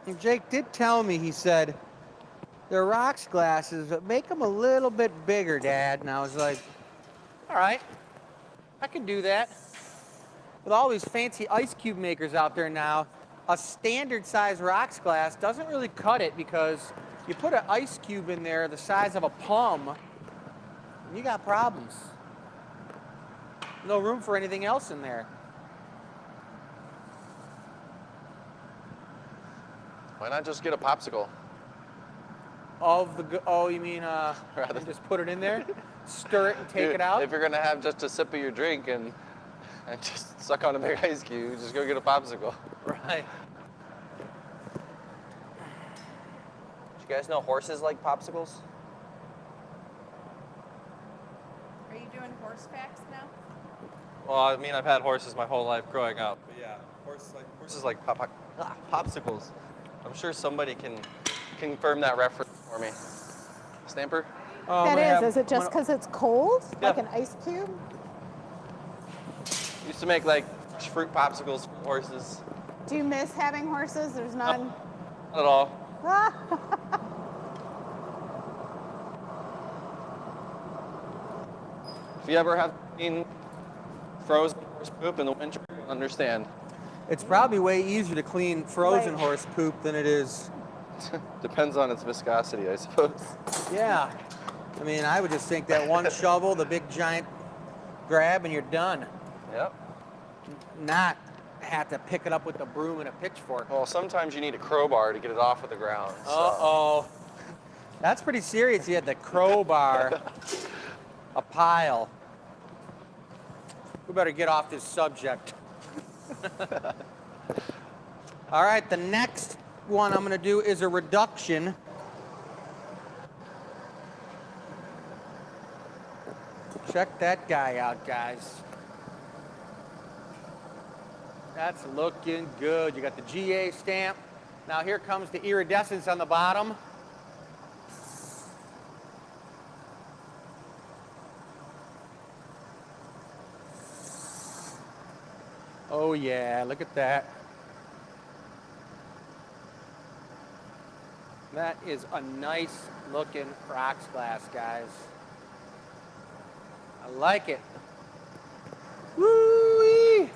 And Jake did tell me, he said, they're rocks glasses, but make them a little bit bigger, Dad. And I was like, all right, I can do that. With all these fancy ice cube makers out there now, a standard size rocks glass doesn't really cut it because you put an ice cube in there the size of a plum, and you got problems. No room for anything else in there. Why not just get a popsicle? Oh, you mean rather just put it in there, stir it and take it out? If you're gonna have just a sip of your drink and just suck on a big ice cube, just go get a popsicle. Right. Do you guys know horses like popsicles? Are you doing horse facts now? Well, I mean, I've had horses my whole life growing up. But yeah, horses like popsicles. I'm sure somebody can confirm that reference for me. Stamper? That is it just because it's cold? Yeah. Like an ice cube? Used to make like fruit popsicles for horses. Do you miss having horses? There's none. Not at all. If you ever have seen frozen horse poop in the winter, you'll understand. It's probably way easier to clean frozen Right. horse poop than it is. Depends on its viscosity, I suppose. Yeah. I mean, I would just think that one shovel, the big giant grab, and you're done. Yep. Not have to pick it up with a broom and a pitchfork. Well, sometimes you need a crowbar to get it off of the ground. So. Uh-oh. That's pretty serious. You had the crowbar, a pile. We better get off this subject. All right, the next one I'm going to do is a reduction. Check that guy out, guys. That's looking good. You got the GA stamp. Now here comes the iridescence on the bottom. Oh yeah, look at that. That is a nice looking rocks glass, guys. I like it. Woo-wee!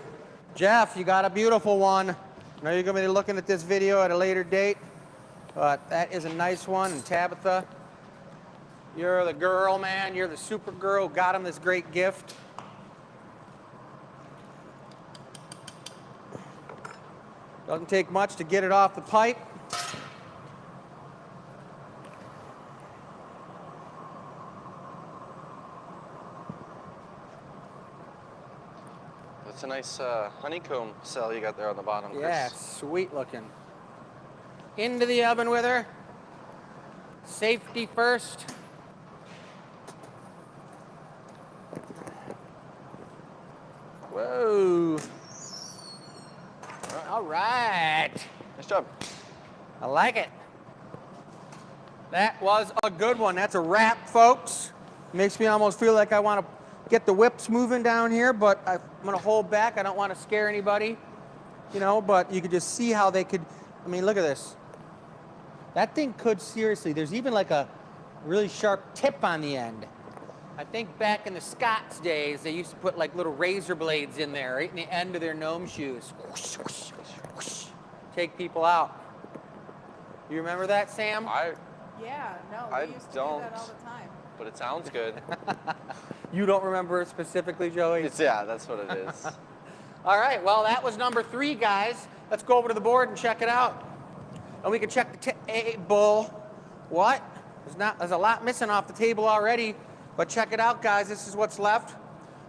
Jeff, you got a beautiful one. I know you're going to be looking at this video at a later date, but that is a nice one. And Tabitha, you're the girl, man. You're the super girl who got him this great gift. Doesn't take much to get it off the pipe. That's a nice honeycomb cell you got there on the bottom, Chris. Yeah, sweet looking. Into the oven with her. Safety first. Whoa. All right. Nice job. I like it. That was a good one. That's a wrap, folks. Makes me almost feel like I want to get the whips moving down here, but I'm going to hold back. I don't want to scare anybody, you know, but you could just see how they could. I mean, look at this. That thing could seriously, there's even like a really sharp tip on the end. I think back in the Scots days, they used to put like little razor blades in there, right in the end of their gnome shoes. Whoosh, whoosh, whoosh. Take people out. You remember that, Sam? Yeah, no, I we used to don't. do that all the time. But it sounds good. You don't remember it specifically, Joey? Yeah, that's what it is. All right, well, that was number 3, guys. Let's go over to the board and check it out. And we can check the table. What? There's a lot missing off the table already, but check it out, guys. This is what's left.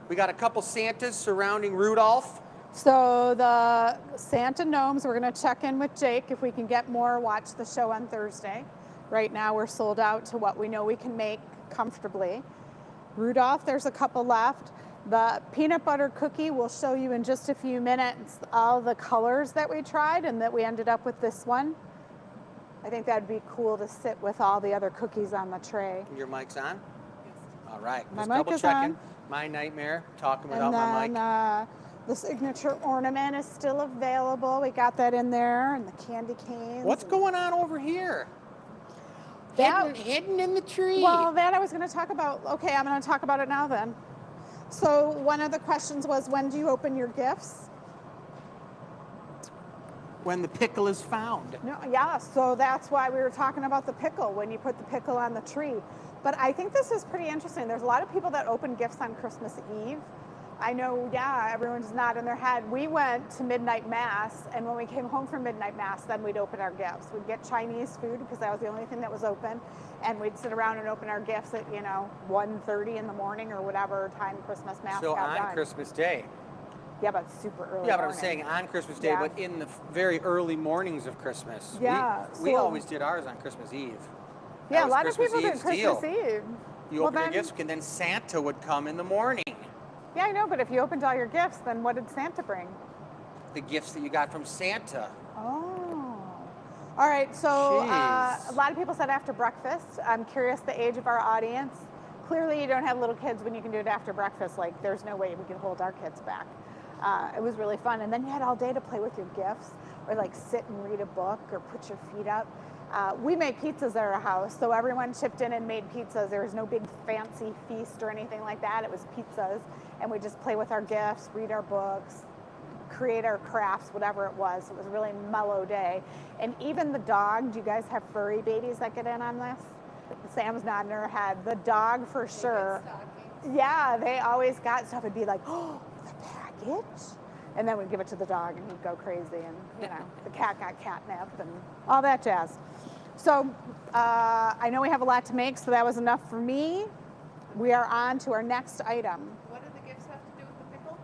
We got a couple Santas surrounding Rudolph. So the Santa gnomes, we're going to check in with Jake. If we can get more, watch the show on Thursday. Right now, we're sold out to what we know we can make comfortably. Rudolph, there's a couple left. The peanut butter cookie, we'll show you in just a few minutes all the colors that we tried and that we ended up with this one. I think that'd be cool to sit with all the other cookies on the tray. Your mic's on? All right, My just mic double is checking. on. My nightmare, talking And without my then mic. The signature ornament is still available. We got that in there, and the candy canes. What's going on over here? That- Hidden in the tree. Well, that I was going to talk about. Okay, I'm going to talk about it now then. So one of the questions was, when do you open your gifts? When the pickle is found. No, yeah, so that's why we were talking about the pickle, when you put the pickle on the tree. But I think this is pretty interesting. There's a lot of people that open gifts on Christmas Eve. I know, yeah, everyone's nodding their head. We went to midnight mass, and when we came home from midnight mass, then we'd open our gifts. We'd get Chinese food because that was the only thing that was open, and we'd sit around and open our gifts at 1:30 in the morning or whatever time Christmas mass So got on done. Christmas Day. Yeah, but super early. Yeah, but I'm morning. saying on Christmas Day, Yeah. but in the very early mornings of Christmas. Yeah, We so- always did ours on Christmas Eve. That Yeah, a was lot of Christmas people did Eve's Christmas deal. Eve. You Well, open your then- gifts, and then Santa would come in the morning. Yeah, I know, but if you opened all your gifts, then what did Santa bring? The gifts that you got from Santa. Oh. All right, so Jeez. a lot of people said after breakfast. I'm curious the age of our audience. Clearly, you don't have little kids when you can do it after breakfast. Like, there's no way we can hold our kids back. It was really fun. And then you had all day to play with your gifts, or like sit and read a book, or put your feet up. We made pizzas at our house, so everyone chipped in and made pizzas. There was no big fancy feast or anything like that. It was pizzas, and we just play with our gifts, read our books, create our crafts, whatever it was. It was a really mellow day. And even the dog, do you guys have furry babies that get in on this? Sam's nodding her head. The dog for sure. Yeah, they always got stuff. It'd be like, oh, the package? And then we'd give it to the dog and he'd go crazy. And, the cat got catnip and all that jazz. So I know we have a lot to make, so that was enough for me. We are on to our next item. What do the gifts have to do with the pickle?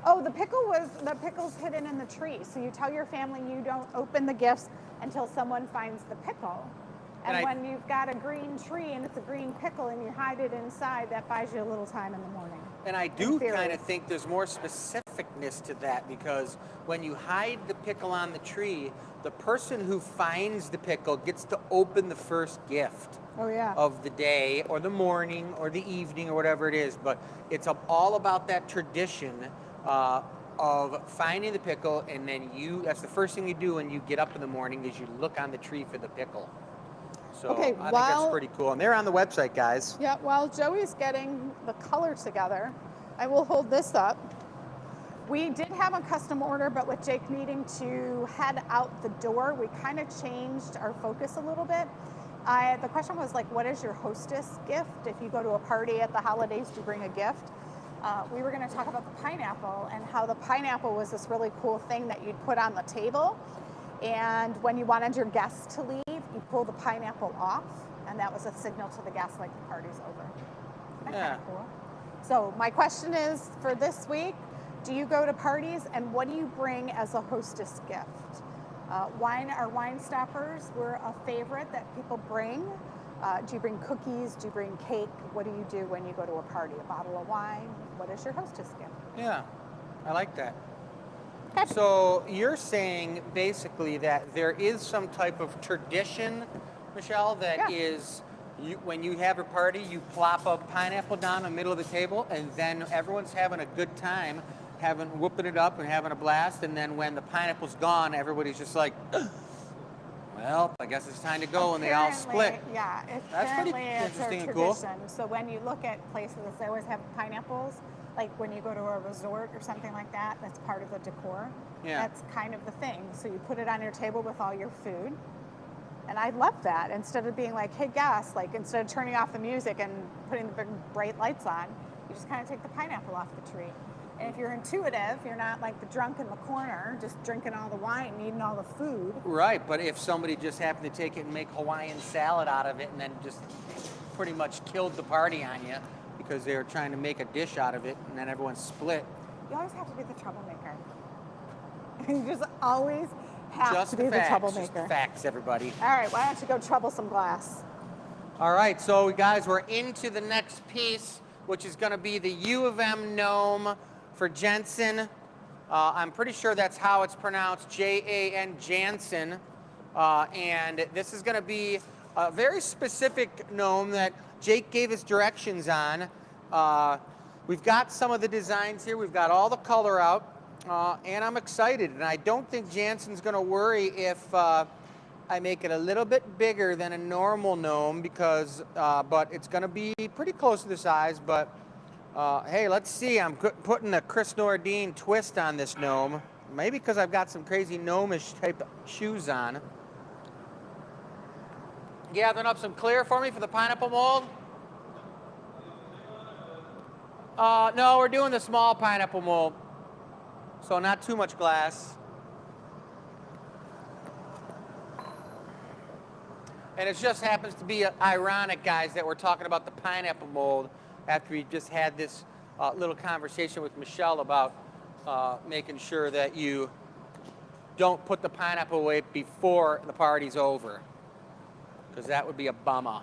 Oh, the pickle's hidden in the tree. So you tell your family you don't open the gifts until someone finds the pickle. And And when you've got a green tree and it's a green pickle and you hide it inside, that buys you a little time in the morning. And I do theory. kind of think there's more specificness to that, because when you hide the pickle on the tree, the person who finds the pickle gets to open the first gift Oh, yeah. of the day or the morning or the evening or whatever it is. But it's all about that tradition of finding the pickle, and then that's the first thing you do when you get up in the morning is you look on the tree for the pickle. So Okay, I think that's while- pretty cool. And they're on the website, guys. Yeah, while Joey's getting the color together, I will hold this up. We did have a custom order, but with Jake needing to head out the door, we kind of changed our focus a little bit. The question was like, what is your hostess gift? If you go to a party at the holidays, do you bring a gift? We were going to talk about the pineapple and how the pineapple was this really cool thing that you'd put on the table. And when you wanted your guests to leave, you pull the pineapple off, and that was a signal to the guests like the party's over. That's Yeah. kind of cool. So my question is for this week, do you go to parties, and what do you bring as a hostess gift? Our wine stoppers were a favorite that people bring. Do you bring cookies? Do you bring cake? What do you do when you go to a party? A bottle of wine? What is your hostess gift? Yeah, I like that. Okay. So you're saying basically that there is some type of tradition, Michelle, that Yeah. is when you have a party, you plop a pineapple down in the middle of the table, and then everyone's having a good time, whooping it up and having a blast, and then when the pineapple's gone, everybody's just like, well, I guess it's time to go, and they all split. Apparently, yeah, That's pretty apparently it's a interesting and cool. tradition. So when you look at places, they always have pineapples. Like when you go to a resort or something like that, that's part of the decor. Yeah. That's kind of the thing. So you put it on your table with all your food. And I love that. Instead of being like, hey, guests, like instead of turning off the music and putting the big bright lights on, you just kind of take the pineapple off the tree. And if you're intuitive, you're not like the drunk in the corner, just drinking all the wine and eating all the food. Right, but if somebody just happened to take it and make Hawaiian salad out of it and then just pretty much killed the party on you because they were trying to make a dish out of it and then everyone split. You always have to be the troublemaker. You just always have Just to be the the facts, troublemaker. just facts, everybody. All right, why don't you go trouble some glass? All right, so guys, we're into the next piece, which is going to be the U of M gnome for Jensen. I'm pretty sure that's how it's pronounced, Jan Jansen. And this is going to be a very specific gnome that Jake gave us directions on. We've got some of the designs here. We've got all the color out, and I'm excited. And I don't think Jansen's going to worry if I make it a little bit bigger than a normal gnome because, but it's going to be pretty close to the size. But hey, let's see. I'm putting a Chris Nordine twist on this gnome. Maybe because I've got some crazy gnomish type shoes on. Gathering up some clear for me for the pineapple mold. No, we're doing the small pineapple mold, so not too much glass. And it just happens to be ironic, guys, that we're talking about the pineapple mold after we just had this little conversation with Michelle about making sure that you don't put the pineapple away before the party's over, because that would be a bummer.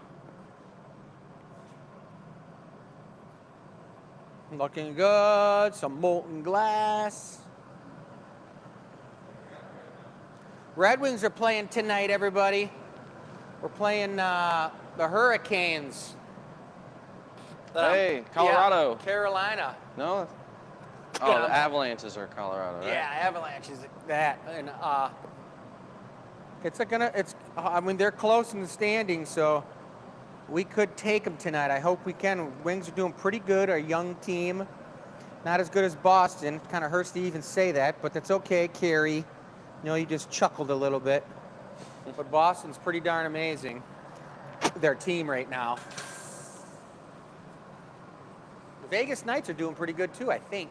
Looking good, some molten glass. Red Wings are playing tonight, everybody. We're playing the Hurricanes. Hey, Colorado. Yeah, Carolina. No? Oh, the Avalanches are Colorado, right? Yeah, Avalanches, that. And I mean, they're close in the standings, so we could take them tonight. I hope we can. Wings are doing pretty good, our young team. Not as good as Boston. Kind of hurts to even say that, but that's okay, Carrie. You know, you just chuckled a little bit. But Boston's pretty darn amazing, their team right now. The Vegas Knights are doing pretty good too, I think.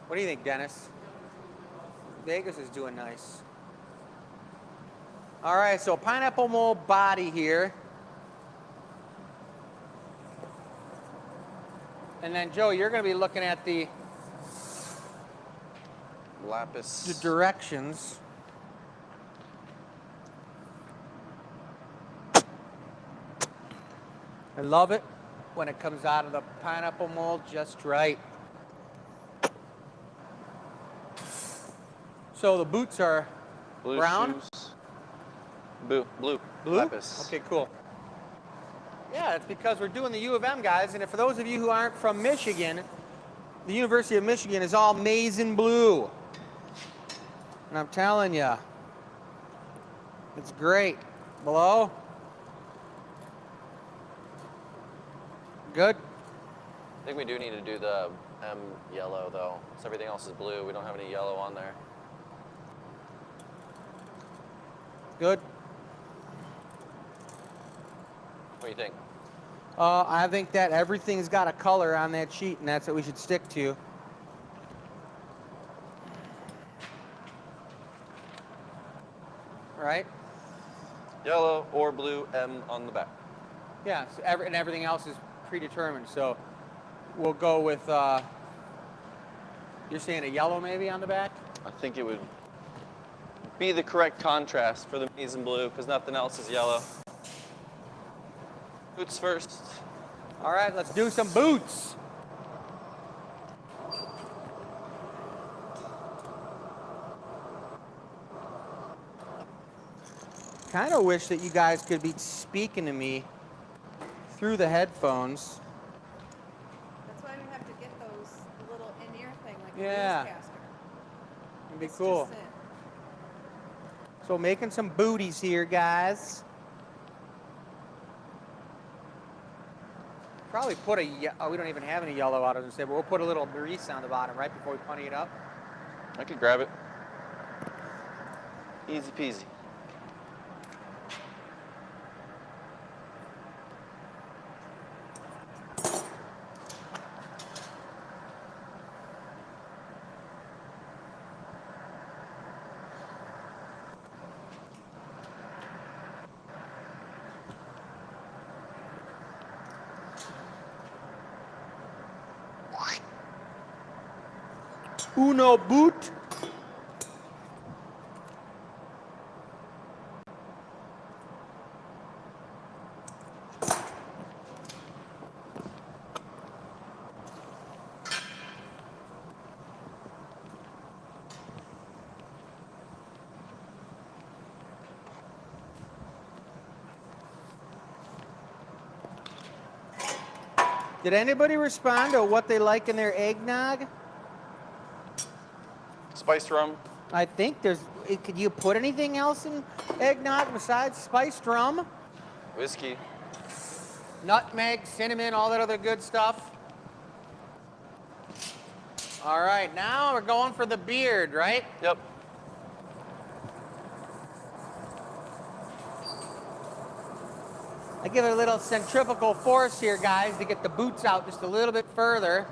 What do you think, Dennis? Vegas is doing nice. All right, so pineapple mold body here. And then, Joe, you're going to be looking at the Lapis. directions. I love it when it comes out of the pineapple mold just right. So the boots are Blue brown? shoes. Blue. Blue? Lapis. Okay, cool. Yeah, it's because we're doing the U of M, guys. And for those of you who aren't from Michigan, the University of Michigan is all maize and blue. And I'm telling you, it's great. Below? Good? I think we do need to do the M yellow, though. So everything else is blue. We don't have any yellow on there. Good? What do you think? I think that everything's got a color on that sheet, and that's what we should stick to. Right? Yellow or blue, M on the back. Yeah, so and everything else is predetermined. So we'll go with, you're saying a yellow maybe on the back? I think it would be the correct contrast for the maize and blue because nothing else is yellow. Boots first. All right, let's do some boots. Kind of wish that you guys could be speaking to me through the headphones. That's why we have to get those the little in-ear thing like Yeah. a newscaster. It'd be It's cool. just it. So making some booties here, guys. Probably put we don't even have any yellow out, I was gonna say, but we'll put a little grease on the bottom right before we putty it up. I could grab it. Easy peasy. Uno boot. Did anybody respond to what they like in their eggnog? Spiced rum. I think could you put anything else in eggnog besides spiced rum? Whiskey. Nutmeg, cinnamon, all that other good stuff. All right, now we're going for the beard, right? Yep. I give it a little centrifugal force here, guys, to get the boots out just a little bit further.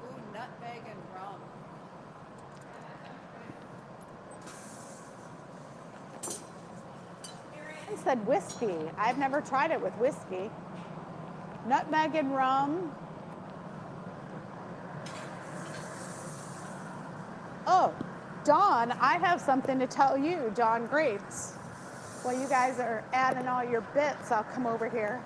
Ooh, nutmeg and rum. It said whiskey. I've never tried it with whiskey. Nutmeg and rum. Oh, Dawn, I have something to tell you, Dawn Grates. While you guys are adding all your bits, I'll come over here.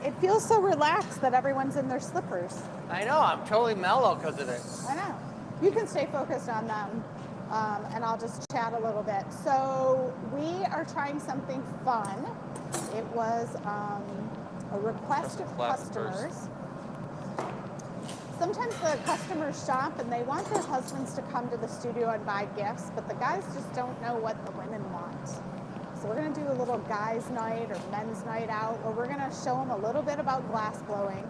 It feels so relaxed that everyone's in their slippers. I know, I'm totally mellow because of it. I know. You can stay focused on them, and I'll just chat a little bit. So we are trying something fun. It was a request of customers. Sometimes the customers shop and they want their husbands to come to the studio and buy gifts, but the guys just don't know what the women want. So we're going to do a little guys' night or men's night out where we're going to show them a little bit about glass blowing,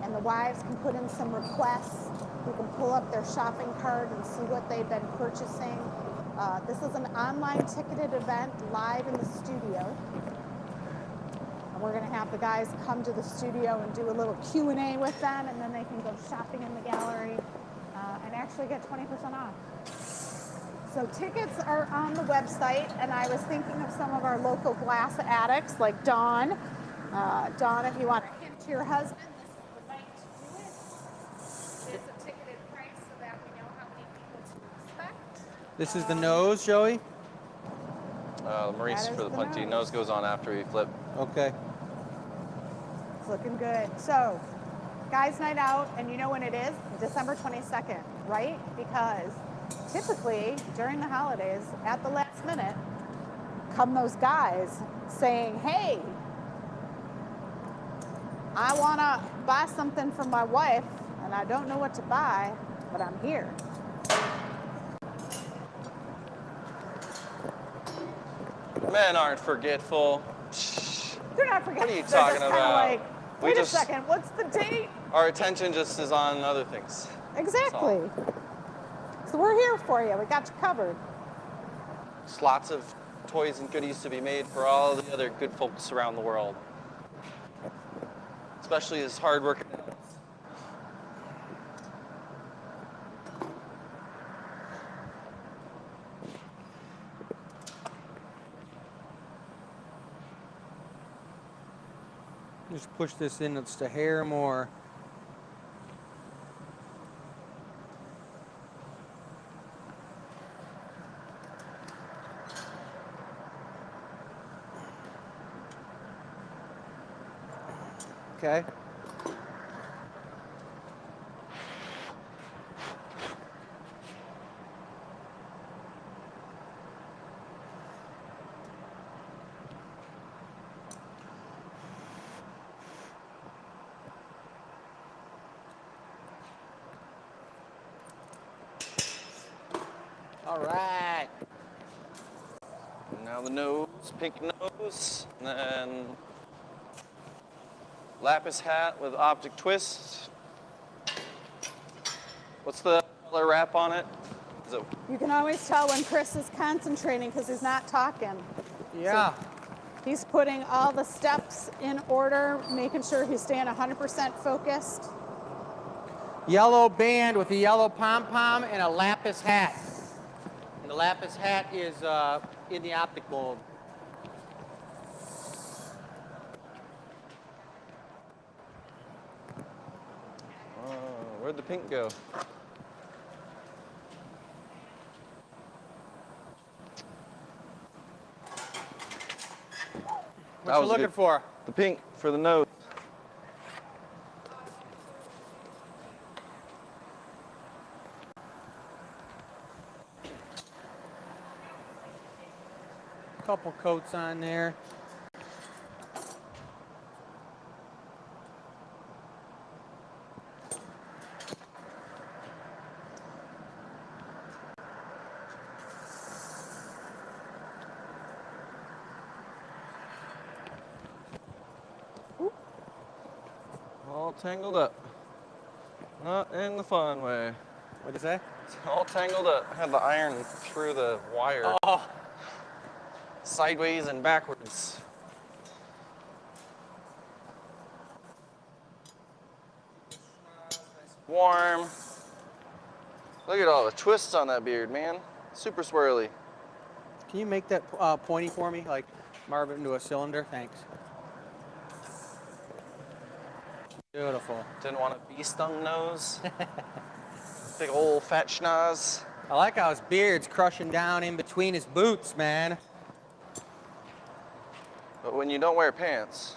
and the wives can put in some requests. We can pull up their shopping cart and see what they've been purchasing. This is an online ticketed event live in the studio. And we're going to have the guys come to the studio and do a little Q&A with them, and then they can go shopping in the gallery and actually get 20% off. So tickets are on the website, and I was thinking of some of our local glass addicts like Dawn. Dawn, if you want to hint to your husband, this is the night to do it. It's a ticketed price so that we know how many people to expect. This is the nose, Joey? The Maurice That is for the the puntee. nose. Nose goes on after we flip. Okay. It's looking good. So, guys' night out, and you know when it is? December 22nd, right? Because typically during the holidays, at the last minute, come those guys saying, hey, I want to buy something for my wife, and I don't know what to buy, but I'm here. Men aren't forgetful. They're not forgetting. What are you They're talking just kinda about? like, We wait just- a second, what's the date? Our attention just is on other things. Exactly. So we're here for you. We got you covered. There's lots of toys and goodies to be made for all the other good folks around the world. Especially as hardworking. Just push this in just a hair more. Okay. All right. Now the nose, pink nose, and then lapis hat with optic twist. What's the color wrap on it? Is it You can always tell when Chris is concentrating because he's not talking. Yeah. He's putting all the steps in order, making sure he's staying 100% focused. Yellow band with a yellow pom-pom and a lapis hat. And the lapis hat is in the optic mold. Where'd the pink go? What you looking for? The pink for the nose. Couple coats on there. All tangled up. Not in the fun way. What'd you say? It's all tangled up. I had the iron through the wire. Oh, Sideways and backwards. Warm. Look at all the twists on that beard, man. Super swirly. can you make that pointy for me? Like Marvin into a cylinder? Thanks. Beautiful. Didn't want a bee stung nose. Big old fat schnoz. I like how his beard's crushing down in between his boots, man. But when you don't wear pants,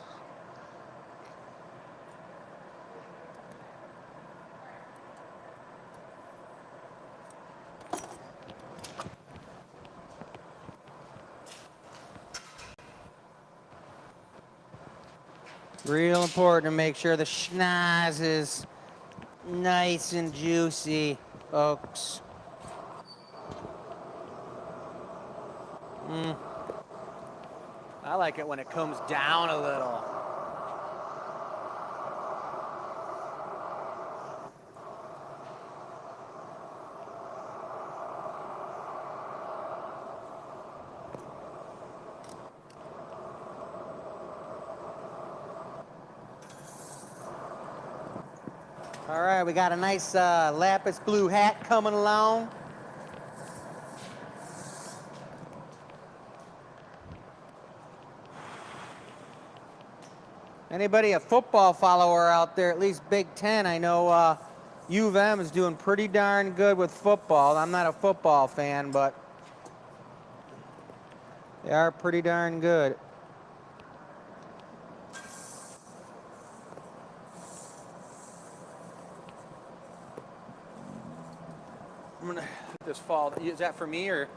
Real important to make sure the schnoz is nice and juicy, folks. I like it when it comes down a little. All right, we got a nice lapis blue hat coming along. Anybody a football follower out there, at least Big Ten? I know U of M is doing pretty darn good with football. I'm not a football fan, but they are pretty darn good. I'm gonna let this fall. Is that for me, or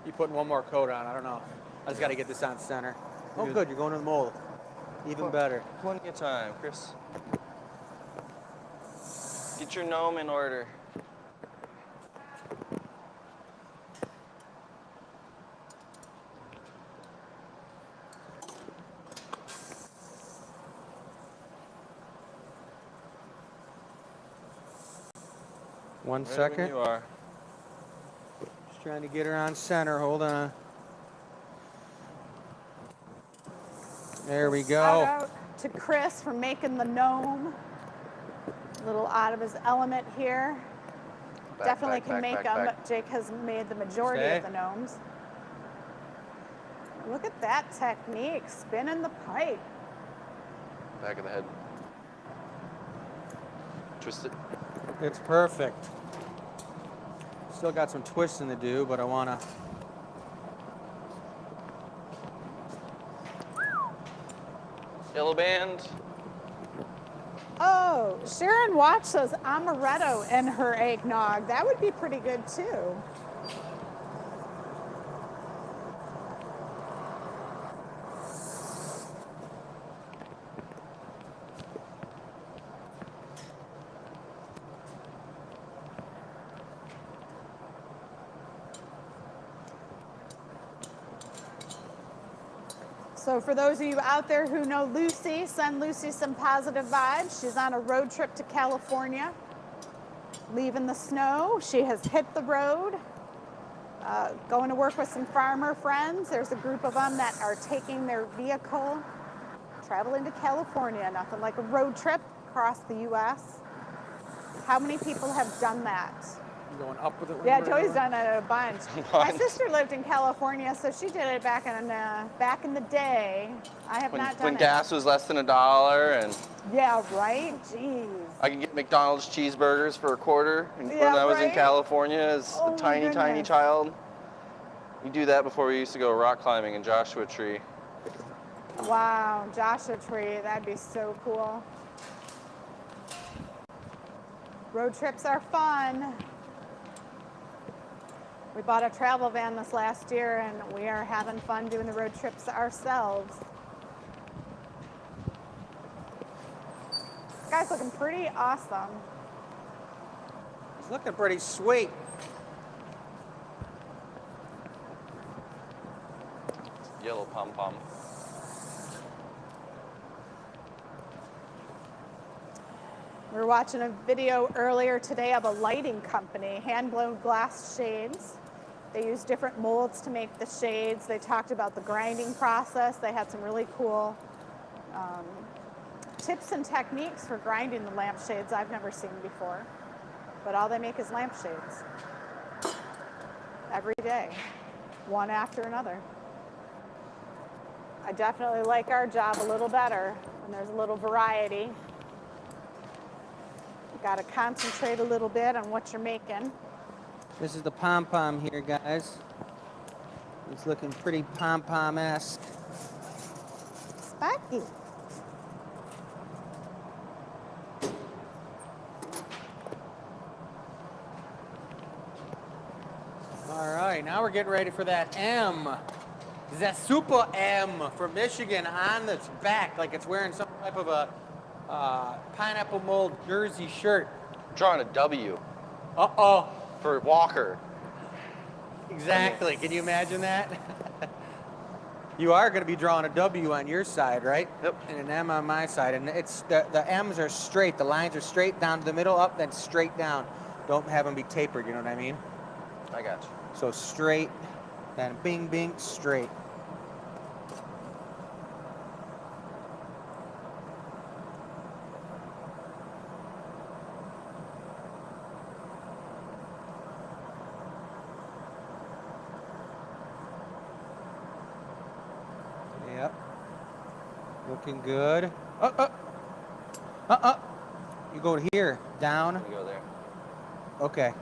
you putting one more coat on? I don't know. I just got to get this on center. Oh, good. You're going to the mold. Even better. plenty of time, Chris. Get your gnome in order. One Ready second. when you are. Just trying to get her on center. Hold on. There we Shout go. out to Chris for making the gnome. A little out of his element here. Definitely can make them. Jake has made the majority Stay. of the gnomes. Look at that technique, spinning the pipe. Back of the head. Twist it. It's perfect. Still got some twisting to do, but I want to. Yellow band. Oh, Sharon Watch says amaretto in her eggnog. That would be pretty good too. So for those of you out there who know Lucy, send Lucy some positive vibes. She's on a road trip to California, leaving the snow. She has hit the road, going to work with some farmer friends. There's a group of them that are taking their vehicle, traveling to California. Nothing like a road trip across the U.S. How many people have done that? Going up with it. Yeah, Joey's done it a bunch. My sister lived in California, so she did it back in the day. I have not done When it. gas was less than $1 and Yeah, right? Jeez. I could get McDonald's cheeseburgers for $0.25 when Yeah, I was in right? California as Oh a my tiny goodness. child. We do that before we used to go rock climbing in Joshua Tree. Wow, Joshua Tree, that'd be so cool. Road trips are fun. We bought a travel van this last year, and we are having fun doing the road trips ourselves. This guy's looking pretty awesome. It's looking pretty sweet. Yellow pom-pom. We were watching a video earlier today of a lighting company, hand-blown glass shades. They use different molds to make the shades. They talked about the grinding process. They had some really cool tips and techniques for grinding the lampshades I've never seen before. But all they make is lampshades. Every day, one after another. I definitely like our job a little better when there's a little variety. Got to concentrate a little bit on what you're making. This is the pom-pom here, guys. It's looking pretty pom-pom-esque. Spiky. All right, now we're getting ready for that M. The Super M from Michigan on its back, like it's wearing some type of a pineapple mold jersey shirt. Drawing a W Uh-oh. for Walker. Exactly. Can you imagine that? You are going to be drawing a W on your side, right? Yep. And an M on my side. And it's the M's are straight. The lines are straight down to the middle, up, then straight down. Don't have them be tapered, you know what I mean? I got you. So straight, then bing, bing, straight. Yep. Looking good. You go here, down. We go there. Okay.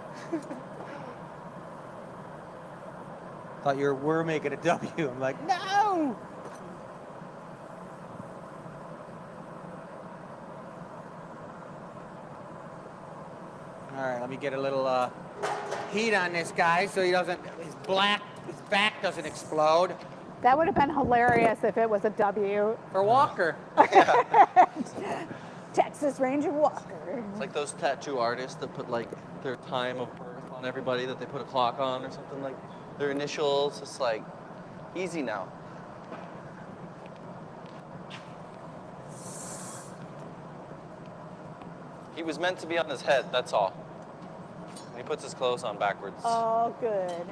Thought you were making a W. I'm like, no! All right, let me get a little heat on this guy so he doesn't, his back doesn't explode. That would have been hilarious if it was a W. For Walker. Texas Ranger Walker. It's like those tattoo artists that put like their time of birth on everybody that they put a clock on or something, like their initials. It's like easy now. He was meant to be on his head, that's all. And he puts his clothes on backwards. Oh, good.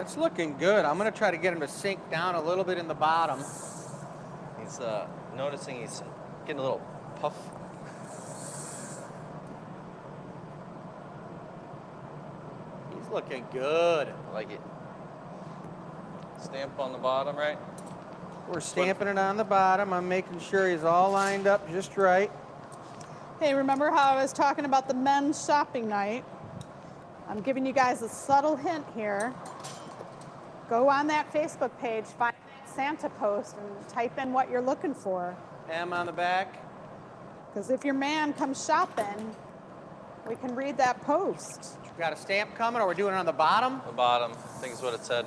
It's looking good. I'm going to try to get him to sink down a little bit in the bottom. He's noticing he's getting a little puff. He's looking good. I like it. Stamp on the bottom, right? We're stamping it on the bottom. I'm making sure he's all lined up just right. Hey, remember how I was talking about the men's shopping night? I'm giving you guys a subtle hint here. Go on that Facebook page, find that Santa post, and type in what you're looking for. M on the back. Because if your man comes shopping, we can read that post. Got a stamp coming, or we're doing it on the bottom? The bottom, I think is what it said.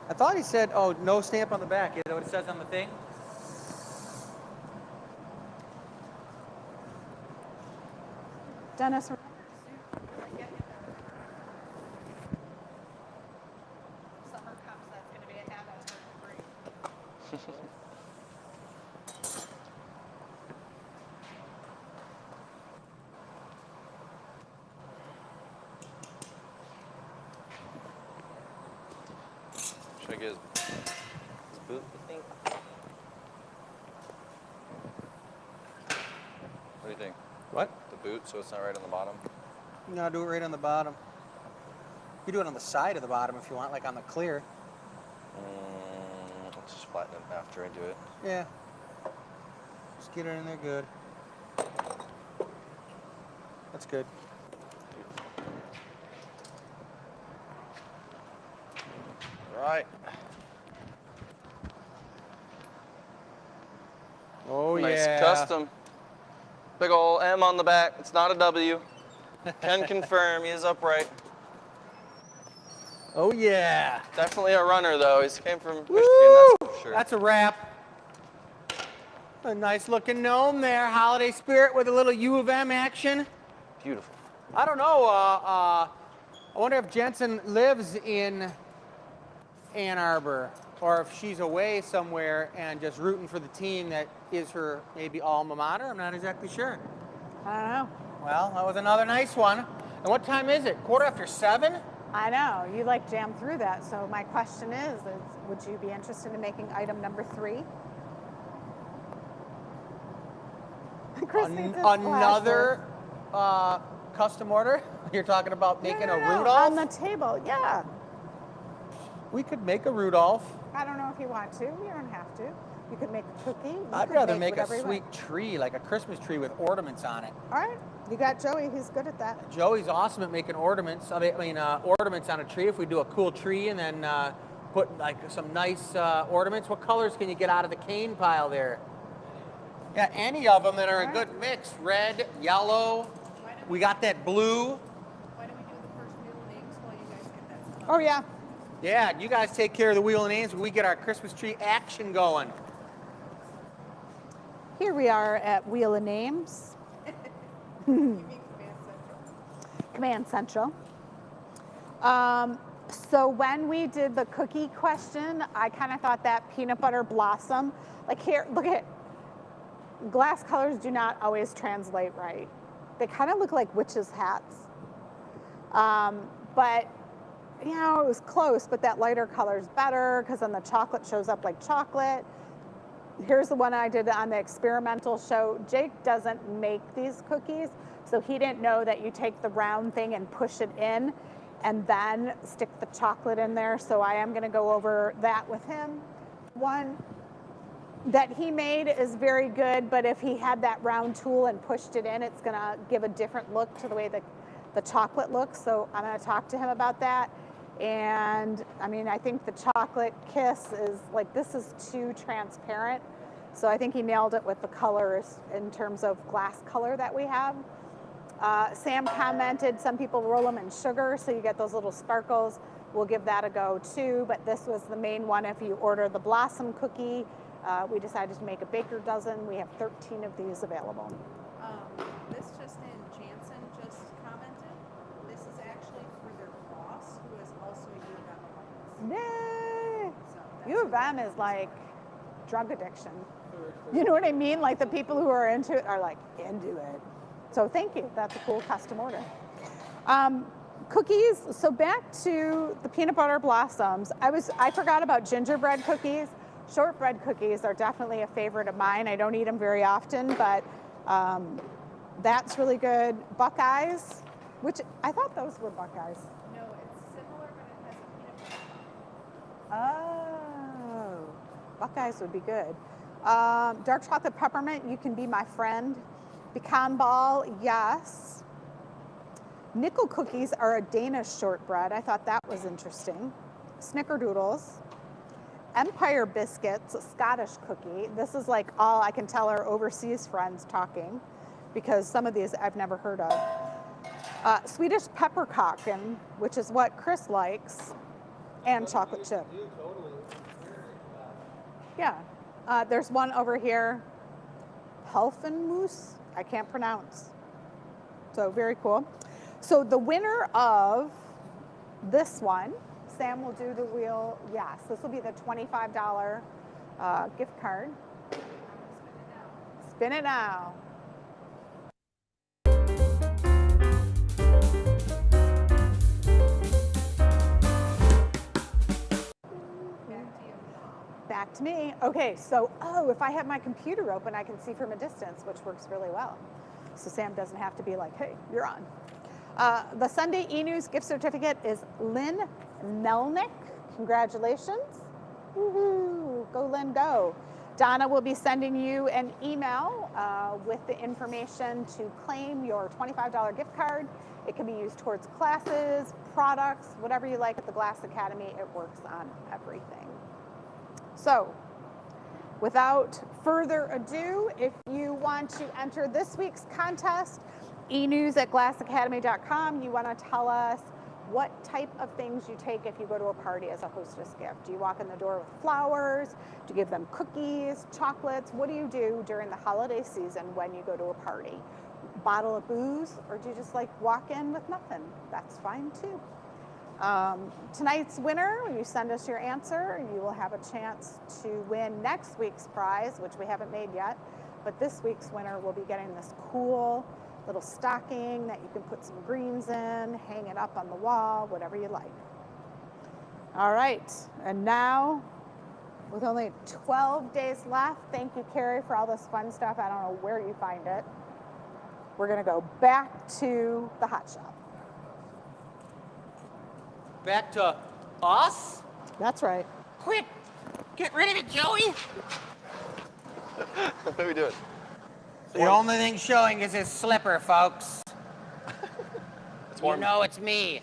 I thought he said, oh, no stamp on the back. Is that what it says on the thing? Dennis, summer comes, that's going to be a habit for free. Should I get his boot, I think? What do you think? What? The boot, so it's not right on the bottom? No, do it right on the bottom. You do it on the side of the bottom if you want, like on the clear. Let's just flatten it after I do it. Yeah. Just get it in there good. That's good. Right. Oh, Nice yeah. custom. Big ol' M on the back. It's not a W. Can confirm he is upright. Oh yeah. Definitely a runner though. He came from Michigan, Woo! that's for sure. That's a wrap. A nice looking gnome there. Holiday spirit with a little U of M action. Beautiful. I don't know. I wonder if Jensen lives in Ann Arbor or if she's away somewhere and just rooting for the team that is her maybe alma mater. I'm not exactly sure. I don't know. Well, that was another nice one. And what time is it? 7:15? I know, you like jammed through that. So my question is would you be interested in making item number 3? Chris needs his Another glasses. custom order? You're talking about making a No, Rudolph? on the table, yeah. We could make a Rudolph. I don't know if you want to. You don't have to. You could make a cookie. You I'd could rather make a whatever you sweet want. tree, like a Christmas tree with ornaments on it. All right, you got Joey. He's good at that. Joey's awesome at making ornaments. Ornaments on a tree. If we do a cool tree and then put like some nice ornaments, what colors can you get out of the cane pile there? Yeah, any of them that are a good mix. Red, yellow. We got that blue. Why don't we do the first wheel of names while you guys get that stuff? Oh yeah. Yeah, you guys take care of the wheel of names. We get our Christmas tree action going. Here we are at Wheel of Names. You mean Command Central. Command Central. So when we did the cookie question, I kind of thought that peanut butter blossom, like here, look at, glass colors do not always translate right. They kind of look like witches' hats. But, you know, it was close, but that lighter color is better because then the chocolate shows up like chocolate. Here's the one I did on the experimental show. Jake doesn't make these cookies, so he didn't know that you take the round thing and push it in and then stick the chocolate in there. So I am gonna go over that with him. One that he made is very good, but if he had that round tool and pushed it in, it's gonna give a different look to the way the chocolate looks. So I'm gonna talk to him about that. And I mean, I think the chocolate kiss is like, this is too transparent. So I think he nailed it with the colors in terms of glass color that we have. Sam commented, some people roll them in sugar, so you get those little sparkles. We'll give that a go too, but this was the main one. If you order the Blossom cookie, we decided to make a baker dozen. We have 13 of these available. This just in, Jansen just commented. This is actually for their boss, who is also a U of M alumnus. Yay! So that's U of M is like drug addiction. You know what I mean? Like the people who are into it are like into it. So thank you. That's a cool custom order. Cookies. So back to the peanut butter blossoms. I forgot about gingerbread cookies. Shortbread cookies are definitely a favorite of mine. I don't eat them very often, but that's really good. Buckeyes, which I thought those were Buckeyes. No, it's similar, but it has a peanut butter. Oh, Buckeyes would be good. Dark chocolate peppermint, you can be my friend. Pecan ball, yes. Nickel cookies are a Danish shortbread. I thought that was interesting. Snickerdoodles. Empire biscuits, a Scottish cookie. This is like all I can tell our overseas friends talking because some of these I've never heard of. Swedish pepperkaken, which is what Chris likes, and chocolate chip. Yeah. There's one over here, Helfenmoos, I can't pronounce. So very cool. So the winner of this one, Sam will do the wheel. Yes, this will be the $25 gift card. Spin it now. Back to me. Okay, so, if I have my computer open, I can see from a distance, which works really well. So Sam doesn't have to be like, hey, you're on. The Sunday e-news gift certificate is Lynn Melnick. Congratulations. Woohoo, go Lynn, go. Donna will be sending you an email with the information to claim your $25 gift card. It can be used towards classes, products, whatever you like at the Glass Academy. It works on everything. So, without further ado, if you want to enter this week's contest, enews@glassacademy.com, you want to tell us what type of things you take if you go to a party as a hostess gift. Do you walk in the door with flowers? Do you give them cookies, chocolates? What do you do during the holiday season when you go to a party? Bottle of booze, or do you just like walk in with nothing? That's fine too. Tonight's winner, when you send us your answer, you will have a chance to win next week's prize, which we haven't made yet. But this week's winner will be getting this cool little stocking that you can put some greens in, hang it up on the wall, whatever you like. All right, and now, with only 12 days left, thank you, Carrie, for all this fun stuff. I don't know where you find it. We're gonna go back to the hot shop. Back to us? That's right. Quick, get rid of it, Joey. What are we doing? The only thing showing is his slipper, folks. It's You warm. know it's me.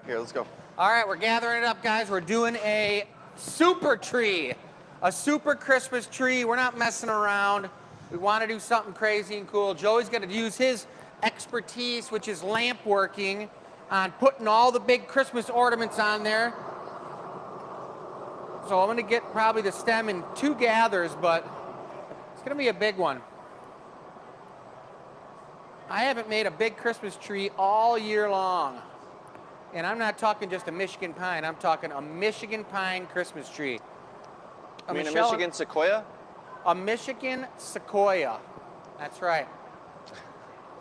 Here, let's go. All right, we're gathering it up, guys. We're doing a super tree, a super Christmas tree. We're not messing around. We want to do something crazy and cool. Joey's going to use his expertise, which is lamp working, on putting all the big Christmas ornaments on there. So I'm going to get probably the stem in 2 gathers, but it's going to be a big one. I haven't made a big Christmas tree all year long. And I'm not talking just a Michigan pine. I'm talking a Michigan pine Christmas tree. You mean a Michigan sequoia? A Michigan sequoia. That's right.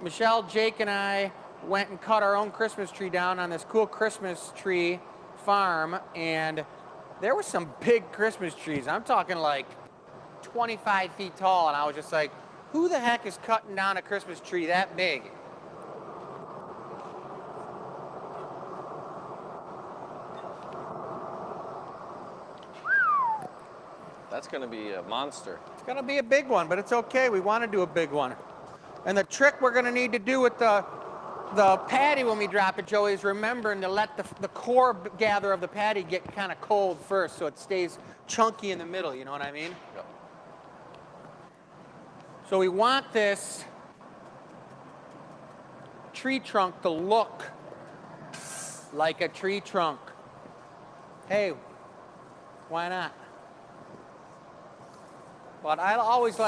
Michelle, Jake, and I went and cut our own Christmas tree down on this cool Christmas tree farm, and there were some big Christmas trees. I'm talking like 25 feet tall, and I was just like, who the heck is cutting down a Christmas tree that big? That's going to be a monster. It's gonna be a big one, but it's okay. We want to do a big one. And the trick we're gonna need to do with the patty when we drop it, Joey, is remembering to let the core gather of the patty get kind of cold first, so it stays chunky in the middle. You know what I mean? Yep. So we want this tree trunk to look like a tree trunk. Hey, why not? But I always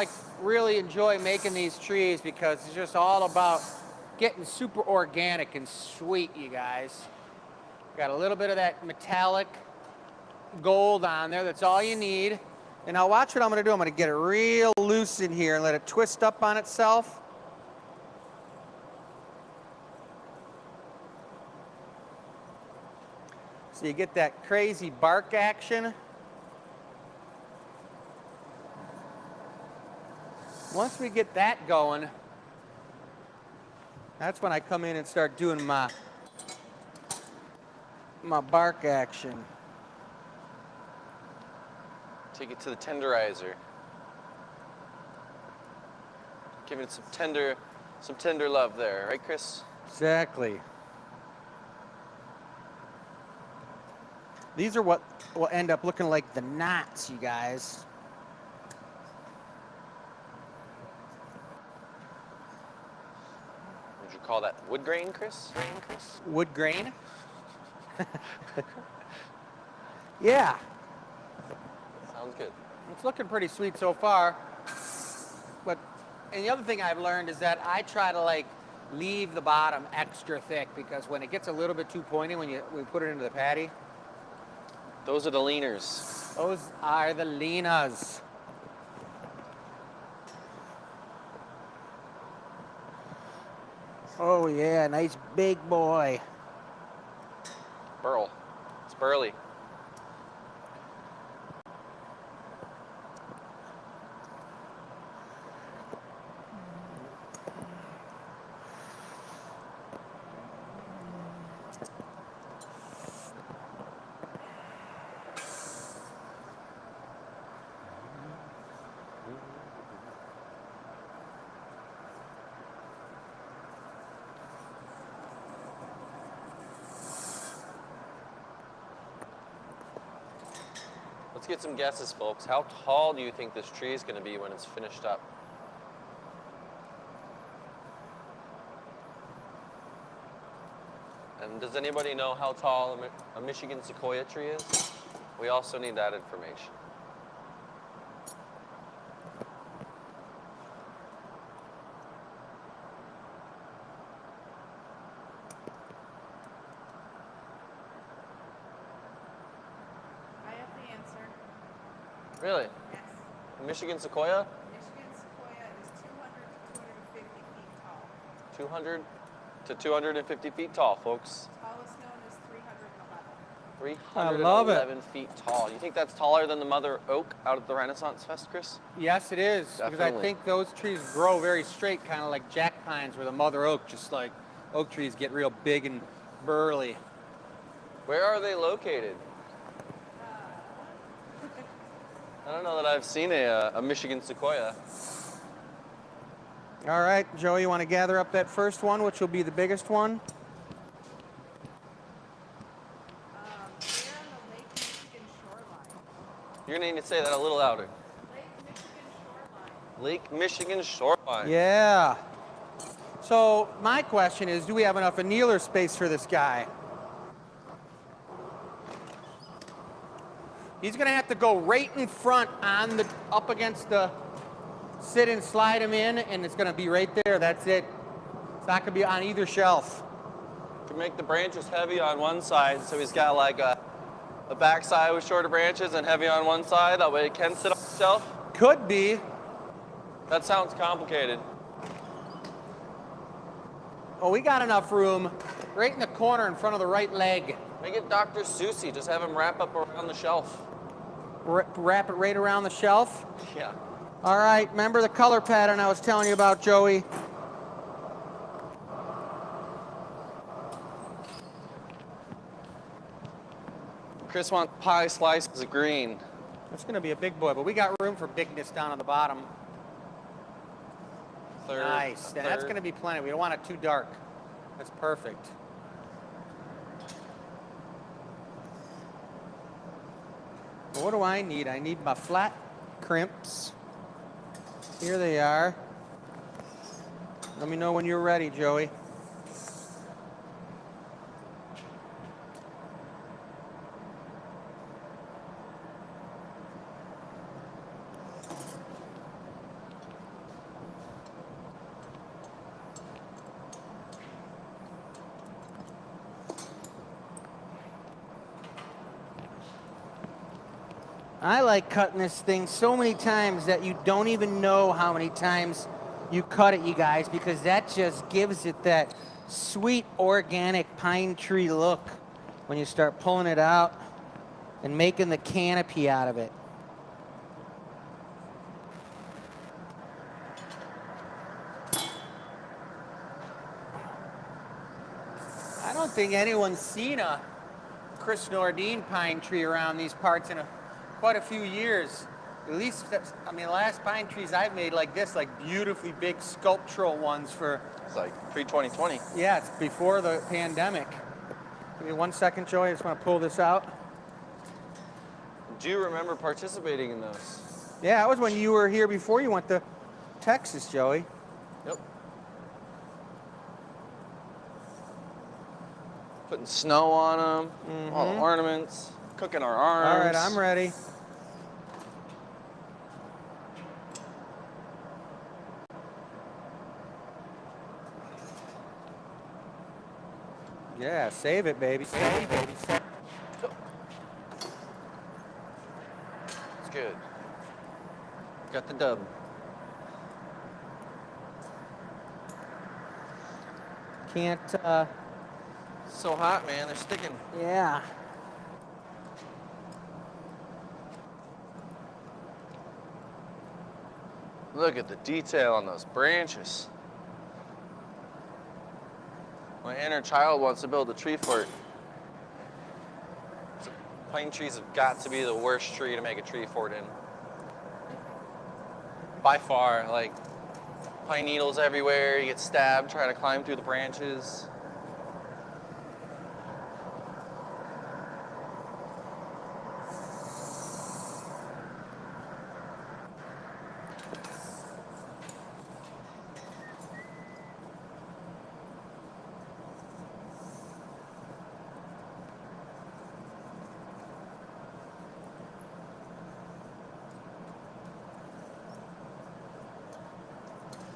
really enjoy making these trees because it's just all about getting super organic and sweet, you guys. Got a little bit of that metallic gold on there. That's all you need. And now watch what I'm going to do. I'm going to get it real loose in here and let it twist up on itself. So you get that crazy bark action. Once we get that going, that's when I come in and start doing my bark action. Take it to the tenderizer. Give it some tender love there, right, Chris? Exactly. These are what will end up looking like the knots, you guys. Would you call that wood grain, Chris? Wood grain? Yeah, Sounds good. it's looking pretty sweet so far. And the other thing I've learned is that I try to leave the bottom extra thick, because when it gets a little bit too pointy when we put it into the patty, Those are the leaners. those are the leanas. Oh yeah, nice big boy. Burl. It's burly. Let's get some guesses, folks. How tall do you think this tree is going to be when it's finished up? And does anybody know how tall a Michigan sequoia tree is? We also need that information. I have the answer. Really? Yes. A Michigan sequoia? Michigan sequoia is 200 to 250 feet tall. 200 to 250 feet tall, folks. Tallest known is 311. 311 feet tall. You think that's taller than the mother oak out at the Renaissance Fest, Chris? Yes, it is. Because I Definitely. think those trees grow very straight, kind of like jack pines, where the mother oak, just like oak trees, get real big and burly. Where are they located? I don't know that I've seen a Michigan sequoia. All right, Joe, you want to gather up that first one, which will be the biggest one? We're on the Lake Michigan shoreline. You're going to need to say that a little louder. Lake Michigan shoreline. Lake Michigan shoreline. Yeah. So my question is, do we have enough annealer space for this guy? He's gonna have to go right in front on the, up against the, sit and slide him in, and it's gonna be right there, that's it. It's not gonna be on either shelf. To make the branches heavy on one side, so he's got like a back side with shorter branches and heavy on one side, that way it can sit on the shelf. Could be. That sounds complicated. Oh, we got enough room right in the corner in front of the right leg. Make it Dr. Seussy, just have him wrap up around the shelf. Wrap it right around the shelf. Yeah. All right, remember the color pattern I was telling you about, Joey? Chris wants pie slices of green. That's gonna be a big boy, but we got room for bigness down on the bottom. Third, Nice. a That's third. gonna be plenty. We don't want it too dark. That's perfect. What do I need? I need my flat crimps. Here they are. Let me know when you're ready, Joey. I like cutting this thing so many times that you don't even know how many times you cut it, you guys, because that just gives it that sweet organic pine tree look when you start pulling it out and making the canopy out of it. I don't think anyone's seen a Chris Nordine pine tree around these parts in quite a few years. At least, I mean, the last pine trees I've made like this, like beautifully big sculptural ones for, It's like pre-2020. yeah, it's before the pandemic. Give me 1 second, Joey, I just want to pull this out. Do you remember participating in those? Yeah, that was when you were here before you went to Texas, Joey. Yep. Putting snow on them, all the ornaments, cooking our arms. All right, I'm ready. Yeah, save it, baby. Save it, baby. It's good. Got the dub. Can't, So hot, man. They're sticking. yeah. Look at the detail on those branches. My inner child wants to build a tree fort. Pine trees have got to be the worst tree to make a tree fort in. By far, like pine needles everywhere. You get stabbed trying to climb through the branches.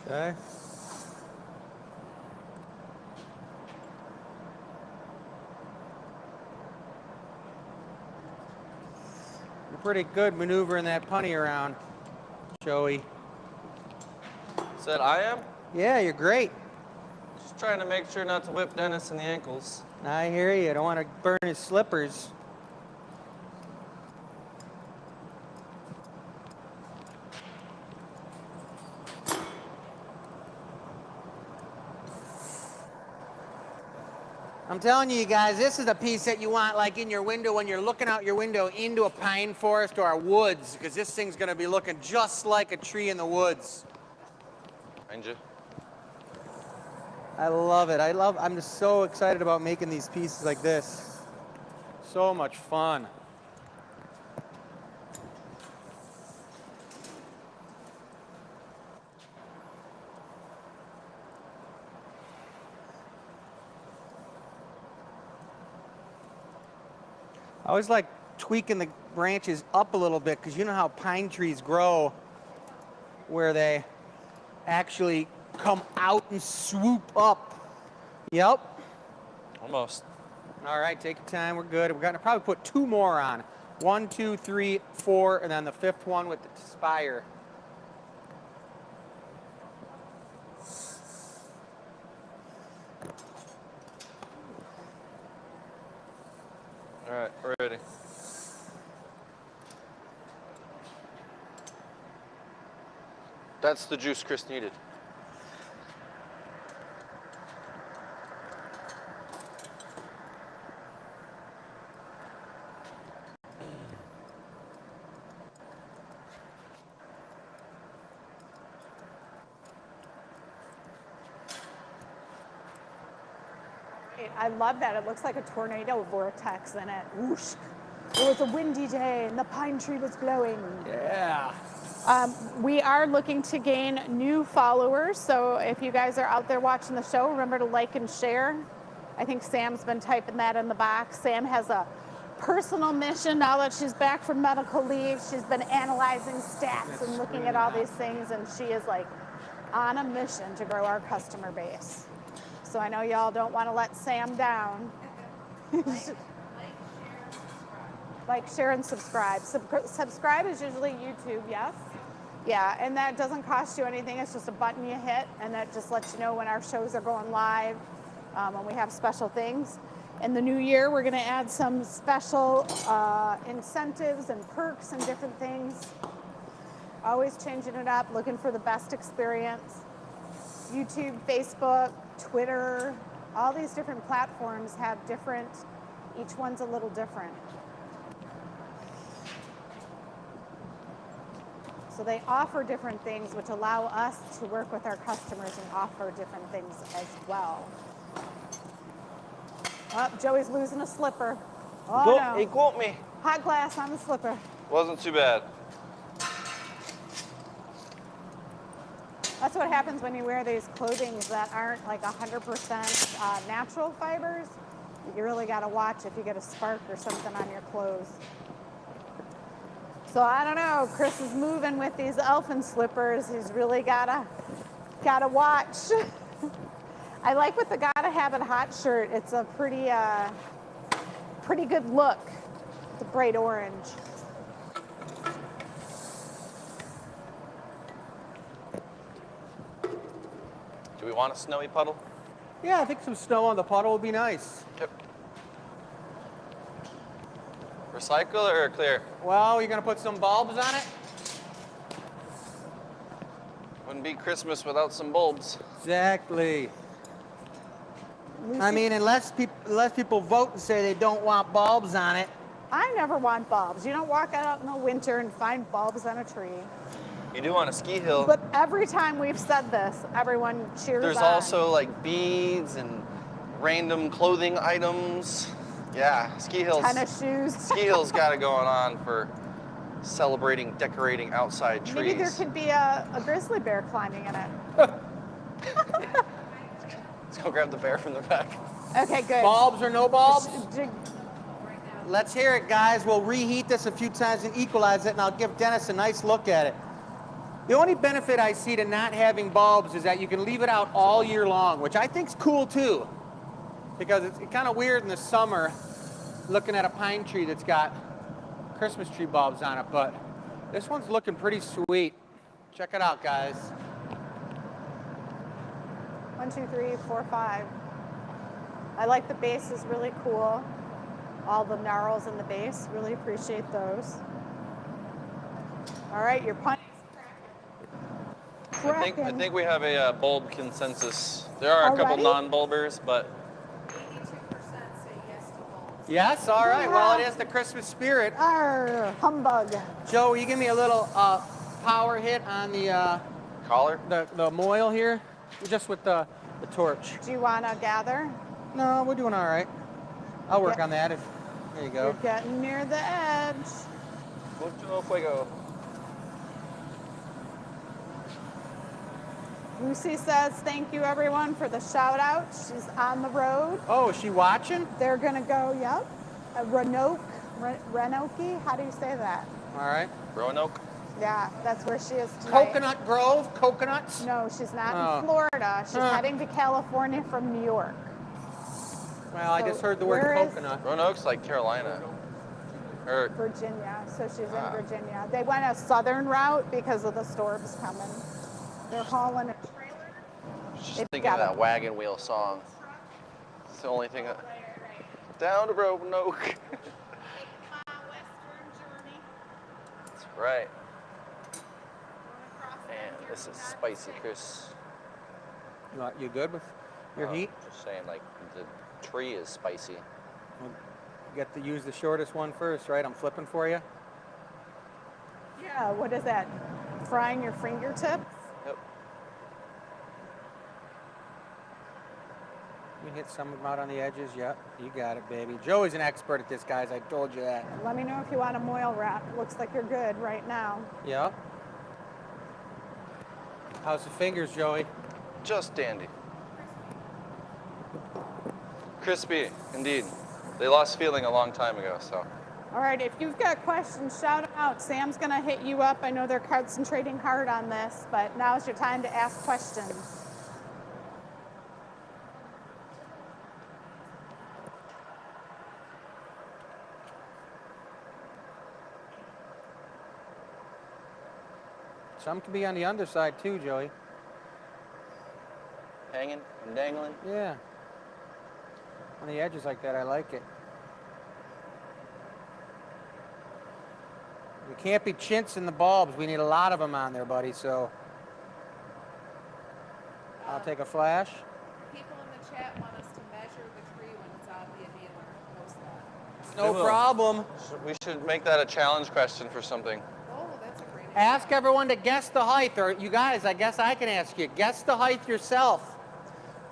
Okay. You're pretty good maneuvering that punny around, Joey. Said I am? Yeah, you're great. Just trying to make sure not to whip Dennis in the ankles. I hear you. I don't want to burn his slippers. I'm telling you guys, this is a piece that you want like in your window when you're looking out your window into a pine forest or a woods, because this thing's going to be looking just like a tree in the woods. Mind you. I love it. I'm just so excited about making these pieces like this. So much fun. I always like tweaking the branches up a little bit, because you know how pine trees grow where they actually come out and swoop up. Yep. Almost. All right, take your time. We're good. We're going to probably put 2 more on. 1, 2, 3, 4, and then the 5th one with the spire. All right, we're ready. That's the juice Chris needed. I love that. It looks like a tornado vortex in it. Whoosh. It was a windy day and the pine tree was blowing. Yeah. We are looking to gain new followers, so if you guys are out there watching the show, remember to like and share. I think Sam's been typing that in the box. Sam has a personal mission now that she's back from medical leave. She's been analyzing stats and looking at all these things, and she is like on a mission to grow our customer base. So I know y'all don't want to let Sam down. Like, share, and subscribe. Subscribe is usually YouTube, yes? Yeah, and that doesn't cost you anything. It's just a button you hit, and that just lets you know when our shows are going live, when we have special things. In the new year, we're going to add some special incentives and perks and different things. Always changing it up, looking for the best experience. YouTube, Facebook, Twitter, all these different platforms have different, each one's a little different. So they offer different things which allow us to work with our customers and offer different things as well. Oh, Joey's losing a slipper. Oh no. He caught me. Hot glass on the slipper. Wasn't too bad. That's what happens when you wear these clothing that aren't like 100% natural fibers. You really got to watch if you get a spark or something on your clothes. So I don't know, Chris is moving with these elfin slippers. He's really gotta watch. I like with the Gotta Have It Hot shirt. It's a pretty good look. The bright orange. Do we want a snowy puddle? Yeah, I think some snow on the puddle would be nice. Yep. Recycle or clear? Well, you're going to put some bulbs on it? Wouldn't be Christmas without some bulbs. Exactly. I mean, unless people vote and say they don't want bulbs on it. I never want bulbs. You don't walk out in the winter and find bulbs on a tree. You do on a ski hill. But every time we've said this, everyone cheers There's on. also like beads and random clothing items. Yeah, ski hills. Tennis shoes. Ski hills got it going on for celebrating, decorating outside trees. Maybe there could be a grizzly bear climbing in it. Let's go grab the bear from the back. Okay, good. Bulbs or no bulbs? J- Let's hear it, guys. We'll reheat this a few times and equalize it, and I'll give Dennis a nice look at it. The only benefit I see to not having bulbs is that you can leave it out all year long, which I think's cool too. Because it's kind of weird in the summer looking at a pine tree that's got Christmas tree bulbs on it, but this one's looking pretty sweet. Check it out, guys. 1, 2, 3, 4, 5. I like the base is really cool. All the gnarls in the base, really appreciate those. All right, your punch. I think we have a bulb consensus. There are a couple Already? non-bulbers, but 82% say yes to bulbs. Yes, all right. Well, it is the Christmas spirit. Arr, humbug. Joe, will you give me a little power hit on the collar. the moil here? Just with the torch. Do you want to gather? No, we're doing all right. I'll work Yeah. on that. There you go. You're getting near the edge. Mucho fuego. Lucy says, thank you everyone for the shout out. She's on the road. Oh, is she watching? They're gonna go, yep. Renoke, how do you say that? All right. Roanoke. Yeah, that's where she is tonight. Coconut Grove, coconuts? No, she's not Oh. in Florida. She's Huh. heading to California from New York. Well, I So just heard the word where is- coconut. Roanoke's like Carolina. Or Virginia, so she's Ah. in Virginia. They went a southern route because of the storms coming. They're hauling a trailer. just They've thinking of got that wagon wheel song. It's the only thing. Down to Roanoke. That's right. Man, this is spicy, Chris. You good with your heat? Just saying, like the tree is spicy. You get to use the shortest one first, right? I'm flipping for you. Yeah, what is that? Frying your fingertips? Yep. You hit some of them out on the edges. Yep, you got it, baby. Joey's an expert at this, guys. I told you that. Let me know if you want a moil wrap. Looks like you're good right now. Yep. How's the fingers, Joey? Just dandy. Crispy, indeed. They lost feeling a long time ago, so. All right, if you've got questions, shout 'em out. Sam's gonna hit you up. I know they're concentrating hard on this, but now's your time to ask questions. Some can be on the underside too, Joey. Hanging and dangling. Yeah. On the edges like that, I like it. We can't be chintz in the bulbs. We need a lot of them on there, buddy, so. I'll take a flash. People in the chat want us to measure the tree when it's on the annealer. Post that. No We will. problem. We should make that a challenge question for something. Oh, that's a great idea. Ask everyone to guess the height, or you guys, I guess I can ask you. Guess the height yourself.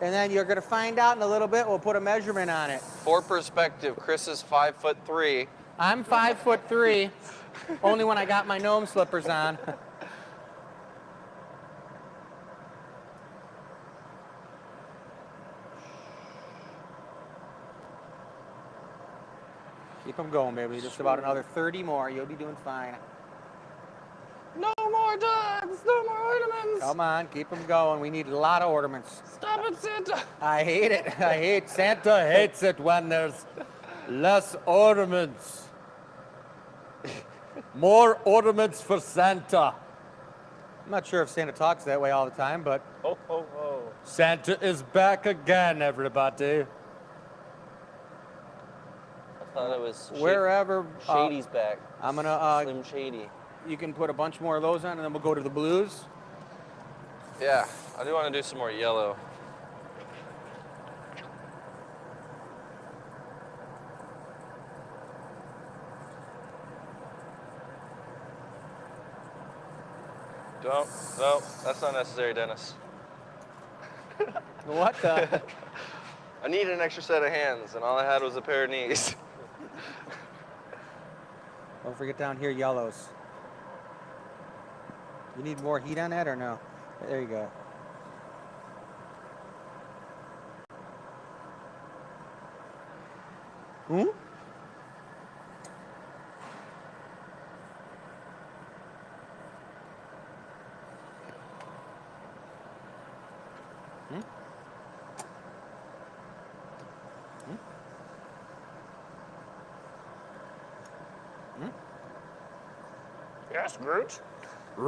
And then you're gonna find out in a little bit, we'll put a measurement on it. For perspective, Chris is 5'3". I'm 5'3", only when I got my gnome slippers on. Keep them going, baby. Just about another 30 more. You'll be doing fine. No more dogs, no more ornaments. Come on, keep them going. We need a lot of ornaments. Stop it, Santa. I hate it. I hate Santa hates it when there's less ornaments. More ornaments for Santa. I'm not sure if Santa talks that way all the time, but Ho, ho, ho. Santa is back again, everybody. I thought it was Wherever. Shady's back. I'm gonna. Slim Shady. You can put a bunch more of those on, and then we'll go to the blues. Yeah, I do want to do some more yellow. Don't, no, that's not necessary, Dennis. What the? I need an extra set of hands, and all I had was a pair of knees. Don't forget down here, yellows. You need more heat on that or no? There you go. Hmm? yes, Groot. I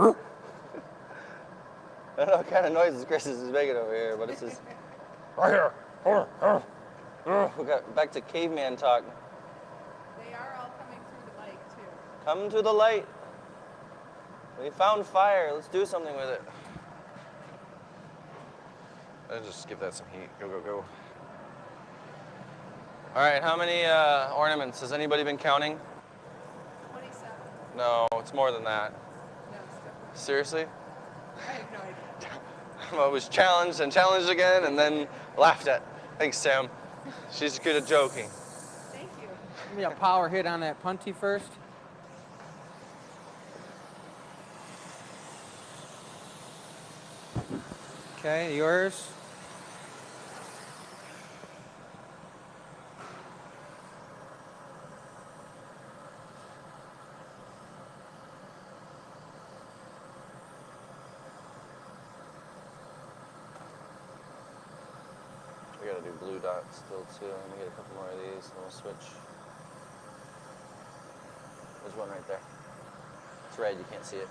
don't know what kind of noises Chris is making over here, but it's just right here. We got back to caveman talk. They are all coming through the mic too. Come to the light. We found fire. Let's do something with it. Let's just give that some heat. Go, go, go. All right, how many ornaments? Has anybody been counting? 27. No, it's more than that. No, it's definitely. Seriously? I have no idea. I was challenged and challenged again and then laughed at. Thanks, Sam. She's good at joking. Thank you. Give me a power hit on that punty first. Okay, yours. We gotta do blue dots still too. Let me get a couple more of these and we'll switch. There's one right there. It's red, you can't see it.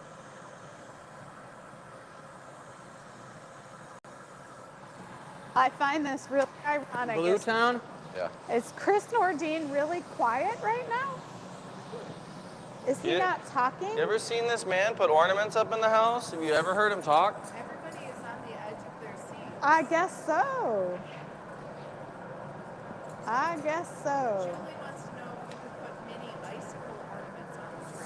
I find this really ironic. Blue Town. Yeah. Is Chris Nordine really quiet right now? Is he Yeah. not talking? You ever seen this man put ornaments up in the house? Have you ever heard him talk? Everybody is on the edge of their seat. I guess so. I guess so. Julie wants to know if we could put mini icicle ornaments on the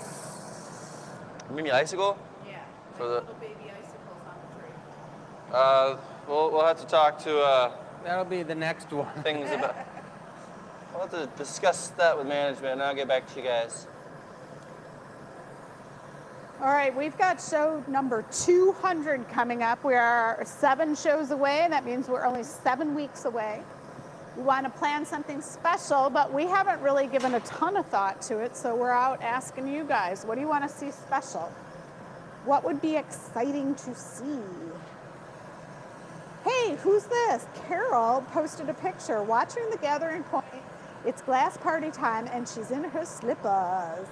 tree. Mini icicle? Yeah, like For the- little baby icicles on the tree. We'll have to talk to That'll be the next one. things about. We'll have to discuss that with management and I'll get back to you guys. All right, we've got show number 200 coming up. We are 7 shows away, and that means we're only 7 weeks away. We want to plan something special, but we haven't really given a ton of thought to it, so we're out asking you guys, what do you want to see special? What would be exciting to see? Hey, who's this? Carol posted a picture. Watch her in the gathering point. It's glass party time, and she's in her slippers.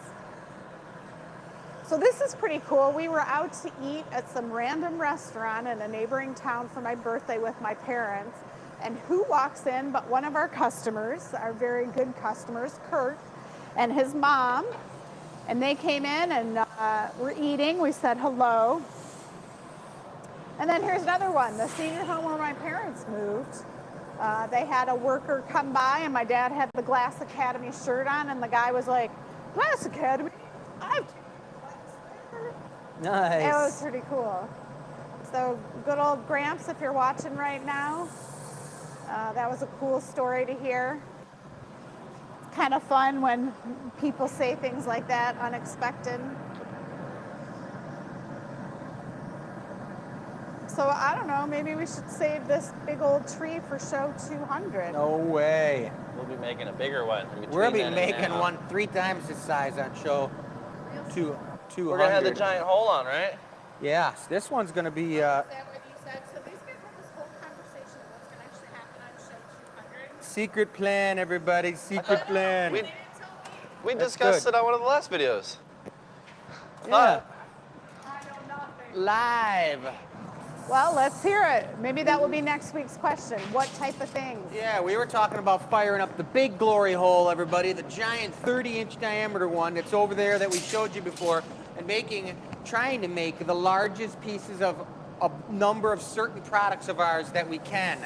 So this is pretty cool. We were out to eat at some random restaurant in a neighboring town for my birthday with my parents. And who walks in but one of our customers, our very good customers, Kurt, and his mom. And they came in and were eating. We said hello. And then here's another one, the senior home where my parents moved. They had a worker come by, and my dad had the Glass Academy shirt on, and the guy was like, Glass Academy? I've Nice. It was pretty cool. So good old Gramps, if you're watching right now, that was a cool story to hear. It's kind of fun when people say things like that, unexpected. So I don't know, maybe we should save this big old tree for show 200. No way. We'll be making a bigger one. In We'll be between then and making now. one 3 times this size on show 200. We're gonna have the giant hole on, right? Yes, this one's gonna be. Is that what you said? So these guys had this whole conversation of what's going to actually happen on show 200. Secret plan, everybody. Secret plan. We, They didn't tell me. we That's discussed good. it on one of the last videos. Yeah. I know nothing. Live. Well, let's hear it. Maybe that will be next week's question. What type of things? Yeah, we were talking about firing up the big glory hole, everybody. The giant 30-inch diameter one that's over there that we showed you before, and trying to make the largest pieces of a number of certain products of ours that we can.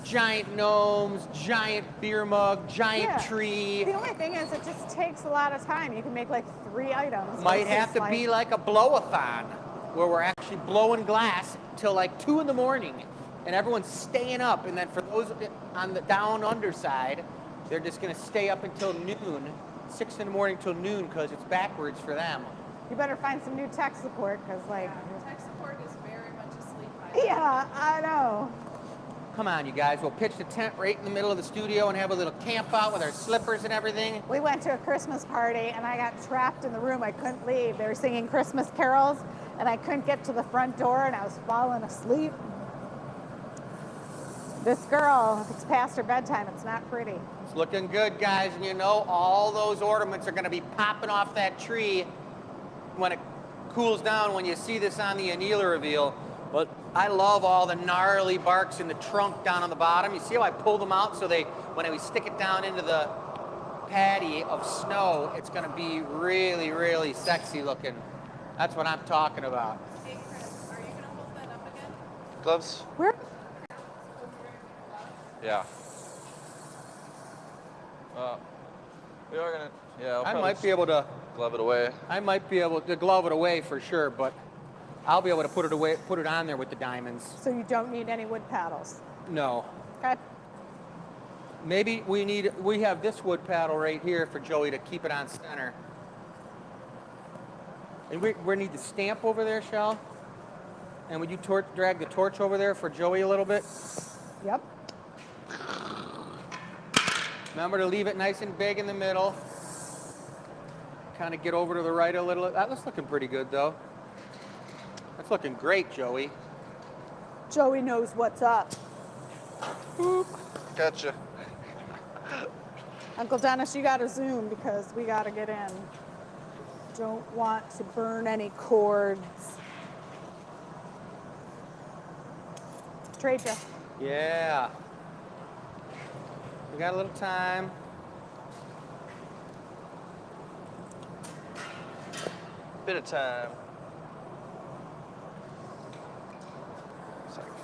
Giant gnomes, giant beer mug, giant Yeah. tree. The only thing is, it just takes a lot of time. You can make like 3 items. Might versus, have to be like a blow-a-thon, where we're actually blowing glass till like 2 in the morning, and everyone's staying up. And then for those on the down underside, they're just gonna stay up until noon, 6 in the morning till noon, because it's backwards for them. You better find some new tech support, because like, Tech support is very much asleep by now. yeah, I know. Come on, you guys. We'll pitch the tent right in the middle of the studio and have a little camp out with our slippers and everything. We went to a Christmas party, and I got trapped in the room. I couldn't leave. They were singing Christmas carols, and I couldn't get to the front door, and I was falling asleep. This girl, it's past her bedtime. It's not pretty. It's looking good, guys. And you know, all those ornaments are going to be popping off that tree when it cools down when you see this on the annealer reveal. But I love all the gnarly barks in the trunk down on the bottom. You see how I pull them out so when we stick it down into the patty of snow, it's going to be really, really sexy looking. That's what I'm talking about. Hey, Chris, are you going to hold that up again? Gloves? Where? Yeah. We are gonna. Yeah. I might be able to. glove it away. I might be able to glove it away for sure, but I'll be able to put it away, put it on there with the diamonds. So you don't need any wood paddles. No. Okay. Maybe we have this wood paddle right here for Joey to keep it on center. And we need the stamp over there, Shell. And would you drag the torch over there for Joey a little bit? Yep. Remember to leave it nice and big in the middle. Kind of get over to the right a little. That's looking pretty good, though. That's looking great, Joey. Joey knows what's up. Gotcha. Uncle Dennis, you got to zoom because we got to get in. Don't want to burn any cords. Trade you. Yeah. We got a little time. Bit of time.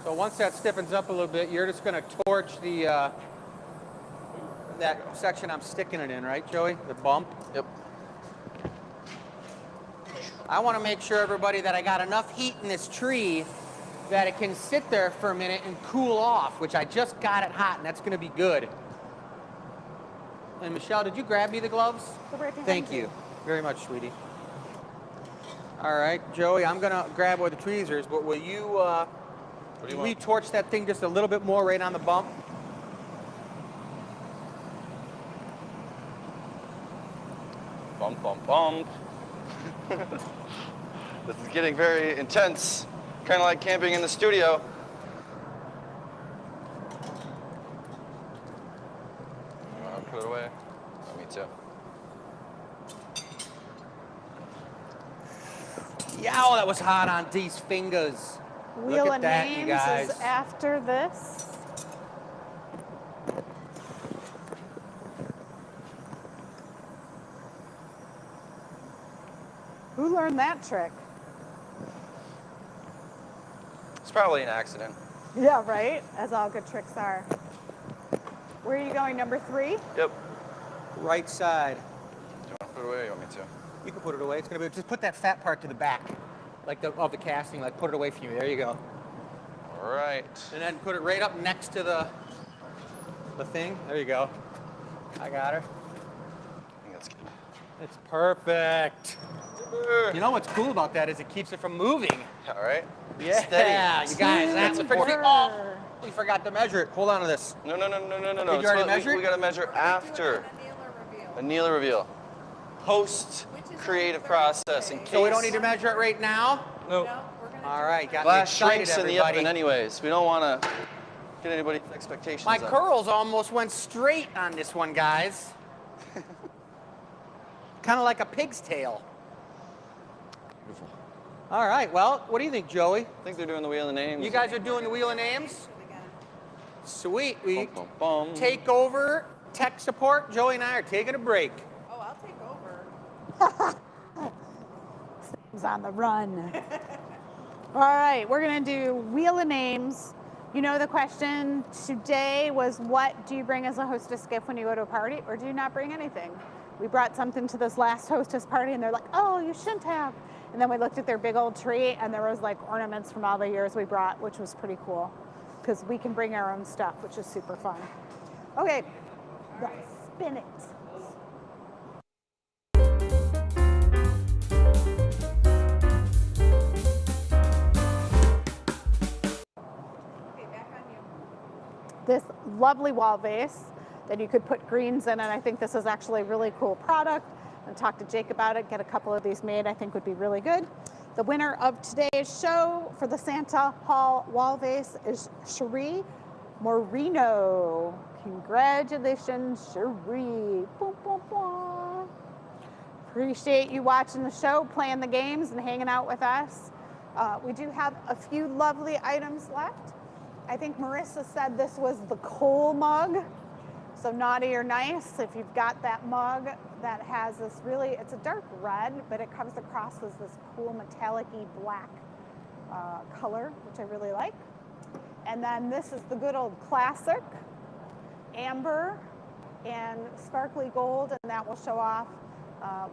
So once that stiffens up a little bit, you're just going to torch the that section I'm sticking it in, right, Joey? The bump. Yep. I want to make sure, everybody, that I got enough heat in this tree that it can sit there for a minute and cool off, which I just got it hot, and that's going to be good. And Michelle, did you grab me the gloves? They're right behind Thank you very much, sweetie. All right, Joey, I'm going to grab where the tweezers, but will you, What do you will you want? torch that thing just a little bit more right on the bump? Bump, bump, bump. This is getting very intense. Kind of like camping in the studio. You want to put it away? Oh, me too. Yow, that was hot on these fingers. Wheel Look of at that, you Names guys. is after this. Who learned that trick? It's probably an accident. Yeah, right? As all good tricks are. Where are you going, number 3? Yep. Right side. Do you want to put it away or you want me to? You can put it away. It's gonna be just put that fat part to the back, like of the casting. Like put it away from you. There you go. All right. And then put it right up next to the thing. There you go. I got her. I think that's good. It's perfect. You know what's cool about that is it keeps it from moving. All right. Yeah, Steady. you guys. That's a pretty. Teamwork. Oh, we forgot to measure it. Hold on to this. No. Did you It's already what measure it? we got to measure after. An annealer reveal. Annealer reveal. Post creative process. In case So we don't need to measure it right now. No. No, we're going to All right, got me Glass excited, shrinks in the everybody. oven anyways. We don't want to get anybody's expectations My up. curls almost went straight on this one, guys. Kind of like a pig's tail. Beautiful. All right, well, what do you think, Joey? I think they're doing the wheel of names. You guys are doing the Wheel of Names? Sweet. We Bum, bum, bum. take over tech support. Joey and I are taking a break. Oh, I'll take over. Sam's on the run. All right, we're gonna do Wheel of Names. You know the question today was, what do you bring as a hostess gift when you go to a party, or do you not bring anything? We brought something to this last hostess party and they're like, oh, you shouldn't have. And then we looked at their big old tree and there was like ornaments from all the years we brought, which was pretty cool because we can bring our own stuff, which is super fun. Okay, let's spin it. Okay, back on you. This lovely wall vase that you could put greens in, and I think this is actually a really cool product. And talk to Jake about it, get a couple of these made, I think would be really good. The winner of today's show for the Santa Hall wall vase is Cherie Moreno. Congratulations, Cherie. Boom, boom, boom. Appreciate you watching the show, playing the games, and hanging out with us. We do have a few lovely items left. I think Marissa said this was the coal mug. So naughty or nice, if you've got that mug that has this really, it's a dark red, but it comes across as this cool metallic-y black color, which I really like. And then this is the good old classic, amber and sparkly gold, and that will show off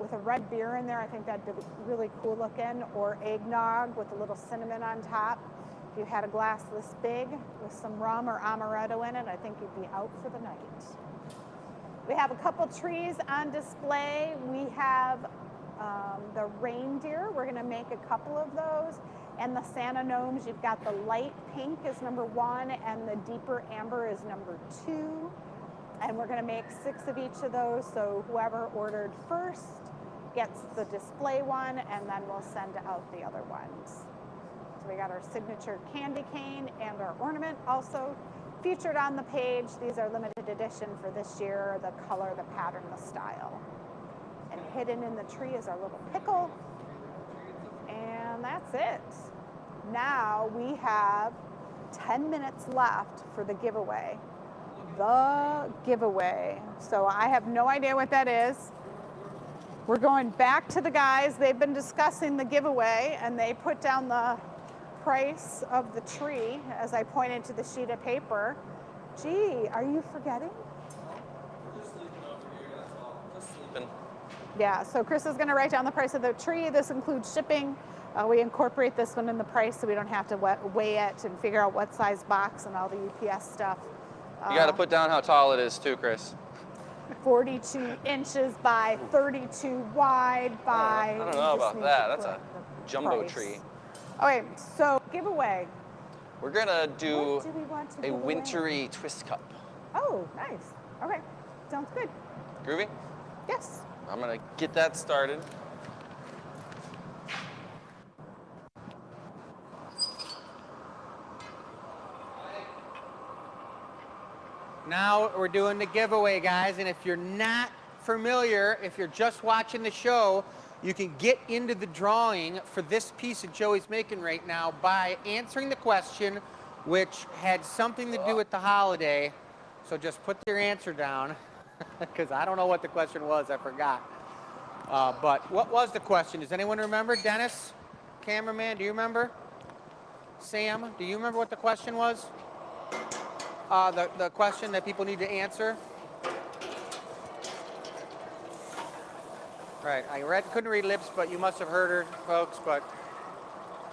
with a red beer in there. I think that'd be really cool looking, or eggnog with a little cinnamon on top. If you had a glass this big with some rum or amaretto in it, I think you'd be out for the night. We have a couple trees on display. We have the reindeer. We're gonna make a couple of those. And the Santa gnomes, you've got the light pink is number 1 and the deeper amber is number 2. And we're gonna make 6 of each of those. So whoever ordered first gets the display one, and then we'll send out the other ones. So we got our signature candy cane and our ornament also featured on the page. These are limited edition for this year, the color, the pattern, the style. And hidden in the tree is our little pickle. And that's it. Now we have 10 minutes left for the giveaway. The giveaway. So I have no idea what that is. We're going back to the guys. They've been discussing the giveaway, and they put down the price of the tree as I pointed to the sheet of paper. Gee, are you forgetting? Just sleeping over here, that's all. Just sleeping. Yeah, so Chris is going to write down the price of the tree. This includes shipping. We incorporate this one in the price so we don't have to weigh it and figure out what size box and all the UPS stuff. You got to put down how tall it is too, Chris. 42 inches by 32 wide by... I don't know about that. That's a jumbo price. tree. Okay, so giveaway. We're going to What do do we want to a give away? wintry twist cup. Oh, nice. Okay, sounds good. Groovy? Yes. I'm going to get that started. Now we're doing the giveaway, guys, and if you're not familiar, if you're just watching the show, you can get into the drawing for this piece that Joey's making right now by answering the question, which had something to do with the holiday. So just put your answer down, because I don't know what the question was, I forgot. But what was the question? Does anyone remember? Dennis, cameraman, do you remember? Sam, do you remember what the question was? The question that people need to answer? Right, couldn't read lips, but you must have heard her, folks. But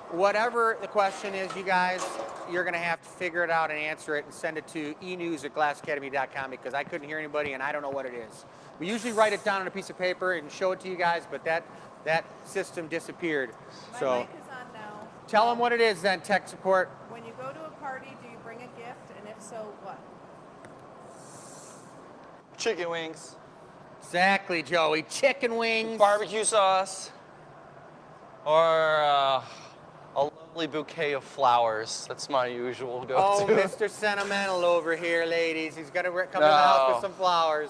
whatever the question is, you guys, you're going to have to figure it out and answer it and send it to enews@glassacademy.com, because I couldn't hear anybody and I don't know what it is. We usually write it down on a piece of paper and show it to you guys, but that system disappeared. My So mic is on now. tell them what it is then, tech support. When you go to a party, do you bring a gift? And if so, what? Chicken wings, Exactly, Joey. Chicken wings. barbecue sauce, or a lovely bouquet of flowers. That's my usual go-to. Oh, Mr. Sentimental over here, ladies. He's got to come to the house with some flowers.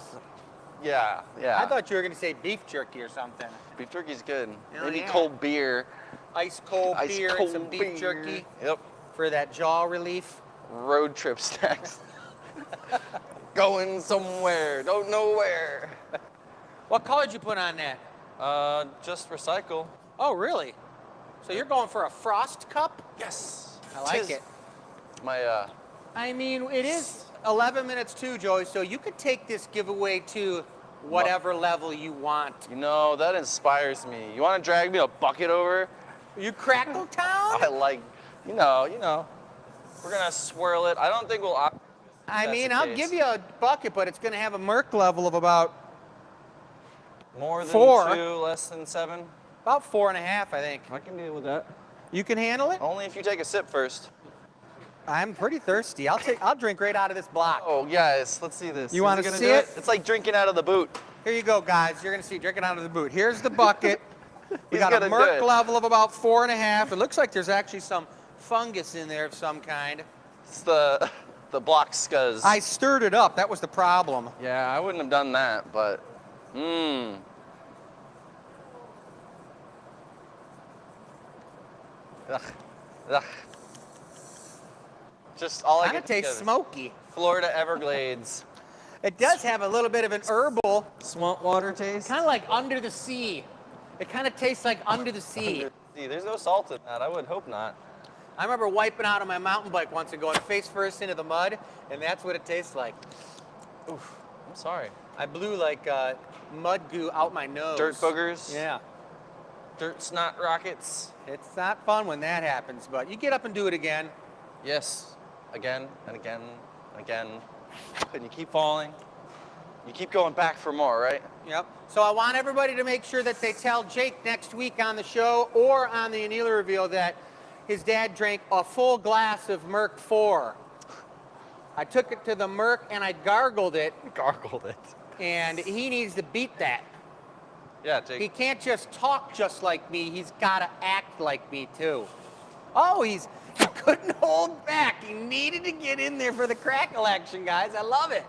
Yeah, yeah. I thought you were going to say beef jerky or something. Beef jerky's good. Hell Maybe yeah. cold beer. Ice cold Ice beer cold and some beef beer. jerky Yep. for that jaw relief. Road trip snacks. Going somewhere, don't know where. What color did you put on that? Just recycle. Oh, really? So you're going for a frost cup? Yes. I like Tis it. My I mean, it is 11 minutes too, Joey, so you could take this giveaway to whatever level you want. you know, that inspires me. You want to drag me a bucket over? You Crackle Town? I like, you know. We're gonna swirl it. I don't think we'll. I That's mean, the I'll case. give you a bucket, but it's going to have a Merc level of about More than 4. 2, less than 7. About 4.5, I think. I can deal with that. You can handle it? Only if you take a sip first. I'm pretty thirsty. I'll drink right out of this block. Oh, guys, let's see this. You Is wanna it gonna see do it? It's like drinking out of the boot. Here you go, guys. You're going to see drinking out of the boot. Here's the bucket. We He's got a gonna do Merc it. level of about 4.5. It looks like there's actually some fungus in there of some kind. It's the block scuzz. I stirred it up. That was the problem. Yeah, I wouldn't have done that, but Ugh. Ugh. Just all I Kind of can think tastes of is smoky. Florida Everglades. It does have a little bit of an herbal, Swamp water taste. kind of like under the sea. It kind of tastes like under the sea. See, there's no salt in that. I would hope not. I remember wiping out on my mountain bike once and going face first into the mud, and that's what it tastes like. Oof. I'm sorry. I blew like mud goo out my nose. Dirt boogers. Yeah. Dirt snot rockets. It's not fun when that happens, but you get up and do it again. Yes. Again and again and again. And you keep falling. You keep going back for more, right? Yep. So I want everybody to make sure that they tell Jake next week on the show or on the Anila reveal that his dad drank a full glass of Merc 4. I took it to the Merc and I gargled it, Gargled it. and he needs to beat that. Yeah, He Jake. can't just talk just like me, he's got to act like me too. Oh, he couldn't hold back. He needed to get in there for the crackle action, guys. I love it.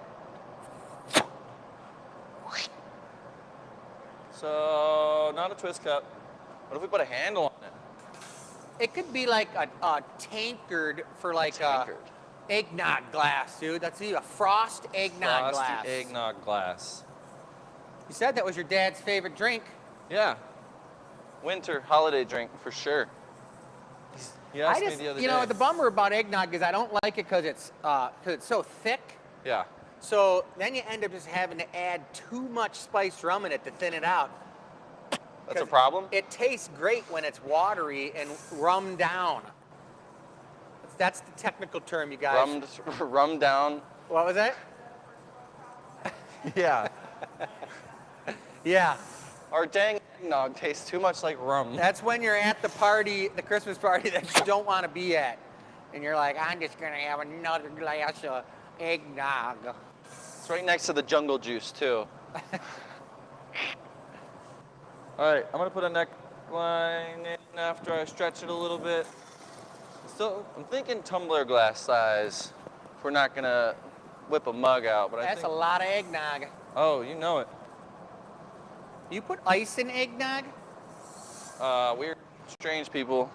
So, not a twist cup. What if we put a handle on it? It could be like a tankard for like a Tankard. eggnog glass, dude. That's a frost eggnog Frosty glass. eggnog glass. You said that was your dad's favorite drink. Yeah. Winter holiday drink for sure. He asked me the other day. You know, the bummer about eggnog is I don't like it because it's so thick. Yeah. So then you end up just having to add too much spiced rum in it to thin it out. That's a 'Cause problem? It tastes great when it's watery and rum down. That's the technical term, you guys. Rum down. What was that? Yeah. Yeah. Our dang eggnog tastes too much like rum. That's when you're at the party, the Christmas party that you don't want to be at. And you're like, I'm just going to have another glass of eggnog. It's right next to the jungle juice, too. All right, I'm gonna put a neckline in after I stretch it a little bit. So I'm thinking tumbler glass size. If we're not gonna whip a mug out, but I That's think. a lot of eggnog. Oh, you know it. You put ice in eggnog? Weird, strange people.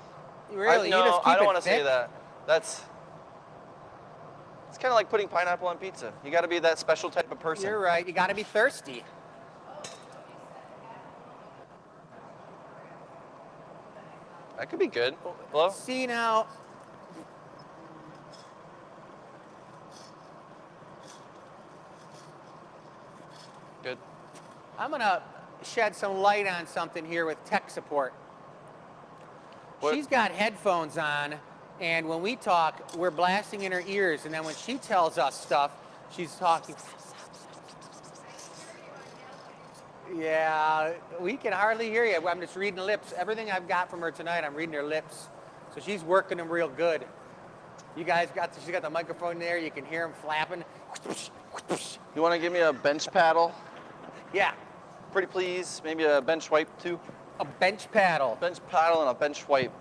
Really? No, You just keep I don't it want to say thick? that. It's kind of like putting pineapple on pizza. You got to be that special type of person. You're right. You got to be thirsty. That could be good. Hello? See now, Good. I'm going to shed some light on something here with tech support. What? She's got headphones on, and when we talk, we're blasting in her ears, and then when she tells us stuff, she's talking. Yeah, we can hardly hear you. I'm just reading lips. Everything I've got from her tonight, I'm reading her lips. So she's working them real good. You guys she's got the microphone there. You can hear them flapping. You want to give me a bench paddle? Yeah, Pretty please. Maybe a bench wipe too. a bench paddle. Bench paddle and a bench wipe.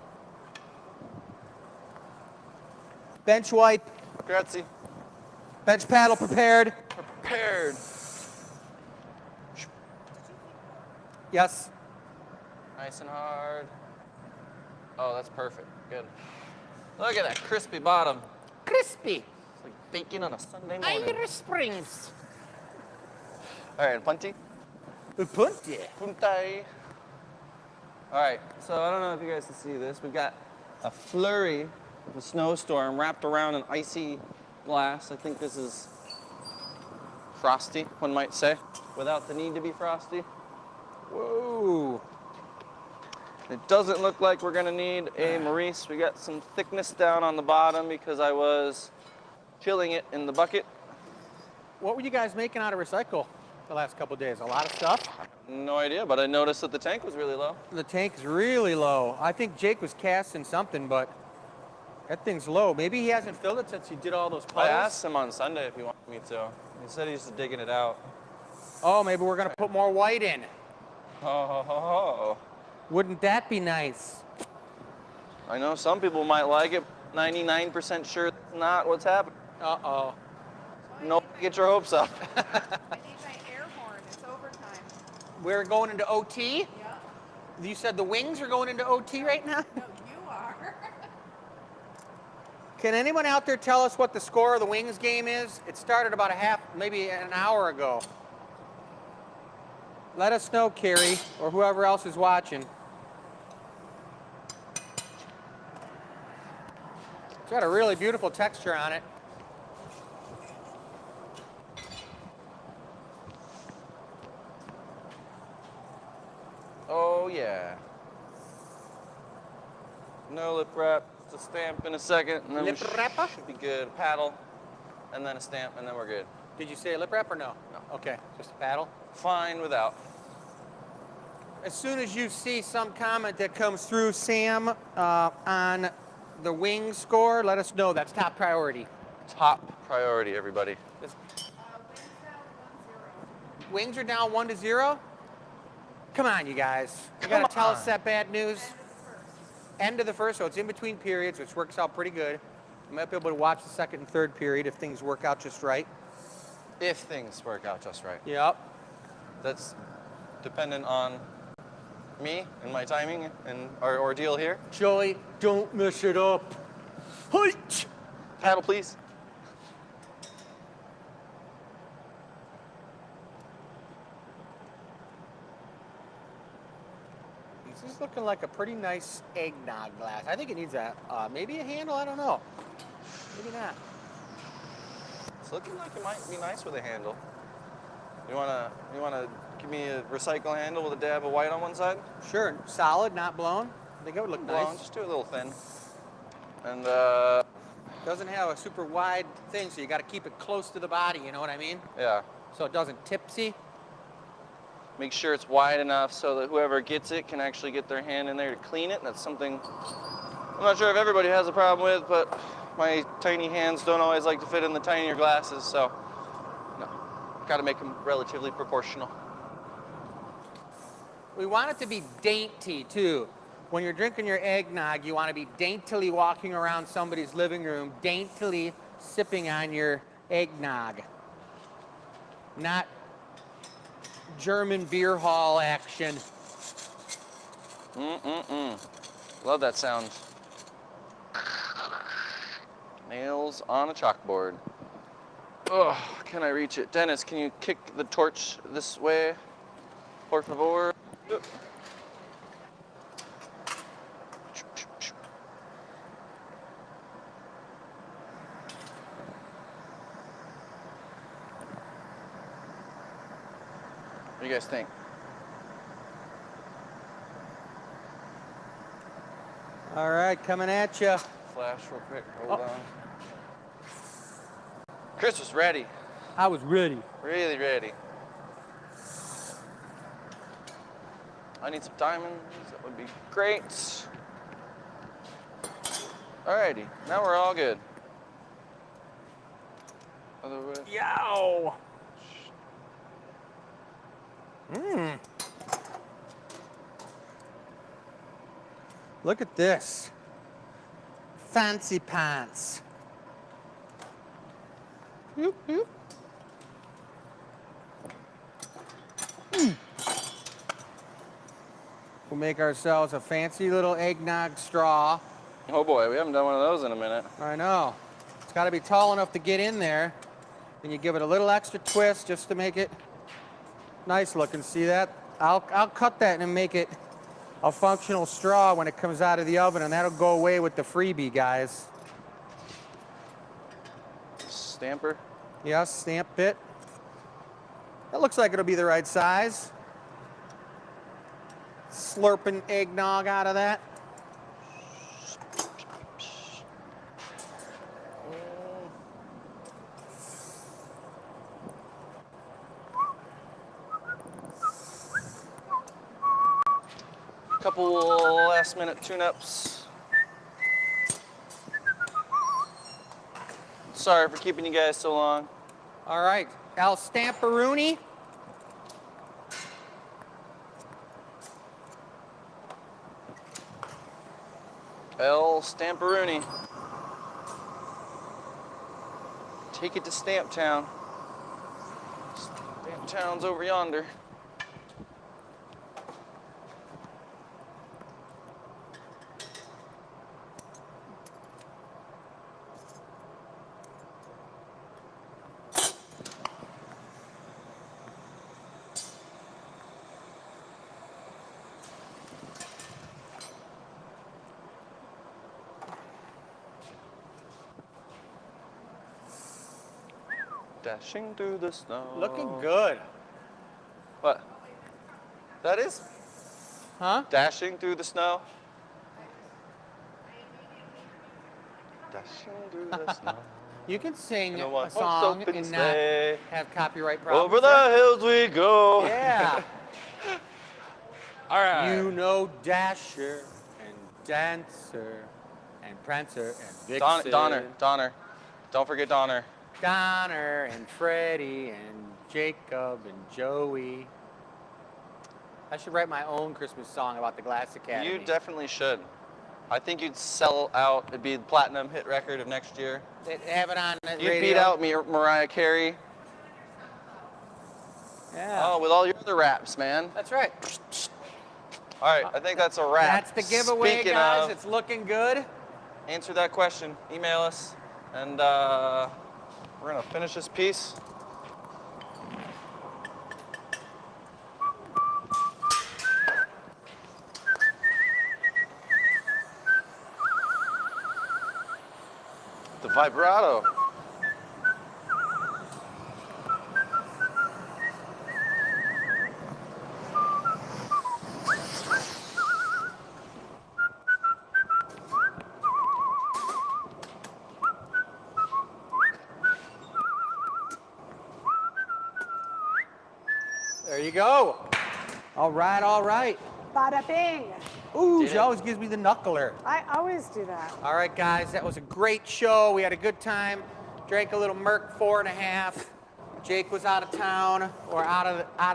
Bench wipe, Grazie. bench paddle prepared. Prepared. Yes. Nice and hard. Oh, that's perfect. Good. Look at that crispy bottom. Crispy. It's like bacon on a Sunday morning. Irish Springs. All right, Punty. Punti. Puntai. All right, so I don't know if you guys can see this. We've got a flurry of a snowstorm wrapped around an icy glass. I think this is frosty, one might say, without the need to be frosty. Whoa. It doesn't look like we're gonna need a Maurice. We got some thickness down on the bottom because I was chilling it in the bucket. What were you guys making out of recycle the last couple days? A lot of stuff? No idea, but I noticed that the tank was really low. The tank's really low. I think Jake was casting something, but that thing's low. Maybe he hasn't filled it since he did all those I puddles. asked him on Sunday if he wanted me to. He said he's just digging it out. Oh, maybe we're gonna put more white in. Oh. Wouldn't that be nice? I know some people might like it. 99% sure that's not what's happening. Uh-oh. No, get your hopes up. I need my air horn. It's overtime. We're going into OT? Yeah. You said the wings are going into OT right now? No, you are. Can anyone out there tell us what the score of the Wings game is? It started about maybe an hour ago. Let us know, Carrie, or whoever else is watching. It's got a really beautiful texture on it. Oh yeah. No lip wrap, just a stamp in a second, and then Lip wrapper? should be good. A paddle, and then a stamp, and then we're good. Did you say a lip wrap or no? No. Okay, just a paddle. Fine without. As soon as you see some comment that comes through, Sam, on the Wings score, let us know. That's top priority. Top priority, everybody. Wings are down 1-0. Come on, you guys. You gotta tell us that bad news. End of the first, so it's in between periods, which works out pretty good. You might be able to watch the second and third period if things work out just right. If things work out just right. Yep. That's dependent on me and my timing and our ordeal here. Joey, don't mess it up. Height! Paddle, please. This is looking like a pretty nice eggnog glass. I think it needs maybe a handle, I don't know. Maybe not. It's looking like it might be nice with a handle. You wanna give me a recycle handle with a dab of white on one side? Sure, solid, not blown. I think it would look Blown, nice. just do a little thin. And Doesn't have a super wide thing, so you got to keep it close to the body, you know what I mean? yeah, So it doesn't tipsy. make sure it's wide enough so that whoever gets it can actually get their hand in there to clean it. That's something I'm not sure if everybody has a problem with, but my tiny hands don't always like to fit in the tinier glasses, so got to make them relatively proportional. We want it to be dainty, too. When you're drinking your eggnog, you want to be daintily walking around somebody's living room, daintily sipping on your eggnog. Not German beer hall action. Love that sound. Nails on a chalkboard. Oh, can I reach it? Dennis, can you kick the torch this way? Por favor. What do you guys think? All right, coming at you. Flash real quick, hold on. Chris was ready, I was ready. really ready. I need some diamonds, that would be great. Alrighty, now we're all good. Other way. Yow! Mmm. Look at this. Fancy pants. Whoop, whoop. We'll make ourselves a fancy little eggnog straw. Oh boy, we haven't done one of those in a minute. I know. It's got to be tall enough to get in there. And you give it a little extra twist just to make it nice looking. See that? I'll cut that and make it a functional straw when it comes out of the oven, and that'll go away with the freebie, guys. Stamper. Yes, stamp bit. That looks like it'll be the right size. Slurping eggnog out of that. Couple last minute tune-ups. Sorry for keeping you guys so long. All right, El Stamperoonie. El Stamperoonie. Take it to Stamp Town. Stamp Town's over yonder. Dashing through the snow. Looking good. What? That is Huh? dashing through the snow. Dashing through the snow. You can sing In a a one-horse song open and not sleigh. have copyright problems. Over the hills we go. Yeah. All right. You know Dasher and Dancer and Prancer and Vixen. Donner. Don't forget Donner. Donner and Freddie and Jacob and Joey. I should write my own Christmas song about the Glass Academy. You definitely should. I think you'd sell out. It'd be the platinum hit record of next year. They'd have it on the You'd radio. beat out Mariah Carey. Yeah. Oh, with all your other raps, man. That's right. All right, I think that's a wrap. That's the giveaway, Speaking guys. of, It's looking good. answer that question. Email us, and we're gonna finish this piece. The vibrato. There you go. All right, all right. Bada bing. Ooh, Did she it. always gives me the knuckler. I always do that. All right, guys, that was a great show. We had a good time. Drank a little Merc 4.5. Jake was out of town or out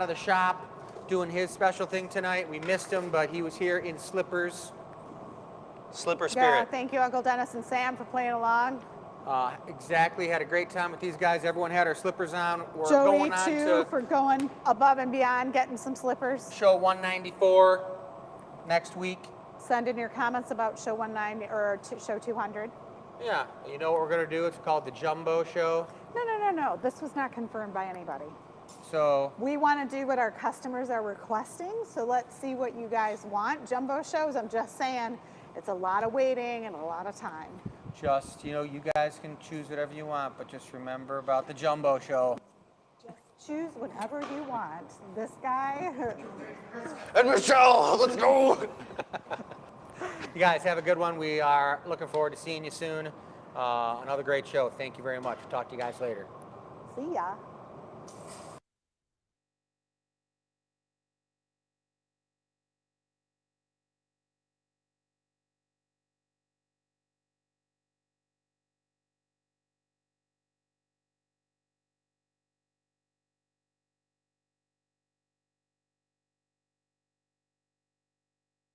of the shop doing his special thing tonight. We missed him, but he was here in slippers. Slipper Yeah, spirit. thank you, Uncle Dennis and Sam, for playing along. Exactly, had a great time with these guys. Everyone had our slippers on. We're Joey, going on too, to for going above and beyond, getting some slippers. show 194 next week. Send in your comments about show 190 or show 200. Yeah, you know what we're gonna do? It's called the Jumbo Show. No. This was not confirmed by anybody. So We want to do what our customers are requesting, so let's see what you guys want. Jumbo shows, I'm just saying, it's a lot of waiting and a lot of time. just, you know, you guys can choose whatever you want, but just remember about the Jumbo Show. Choose whatever you want. This guy, And Michelle, let's go. You guys have a good one. We are looking forward to seeing you soon. Another great show. Thank you very much. Talk to you guys later. see ya.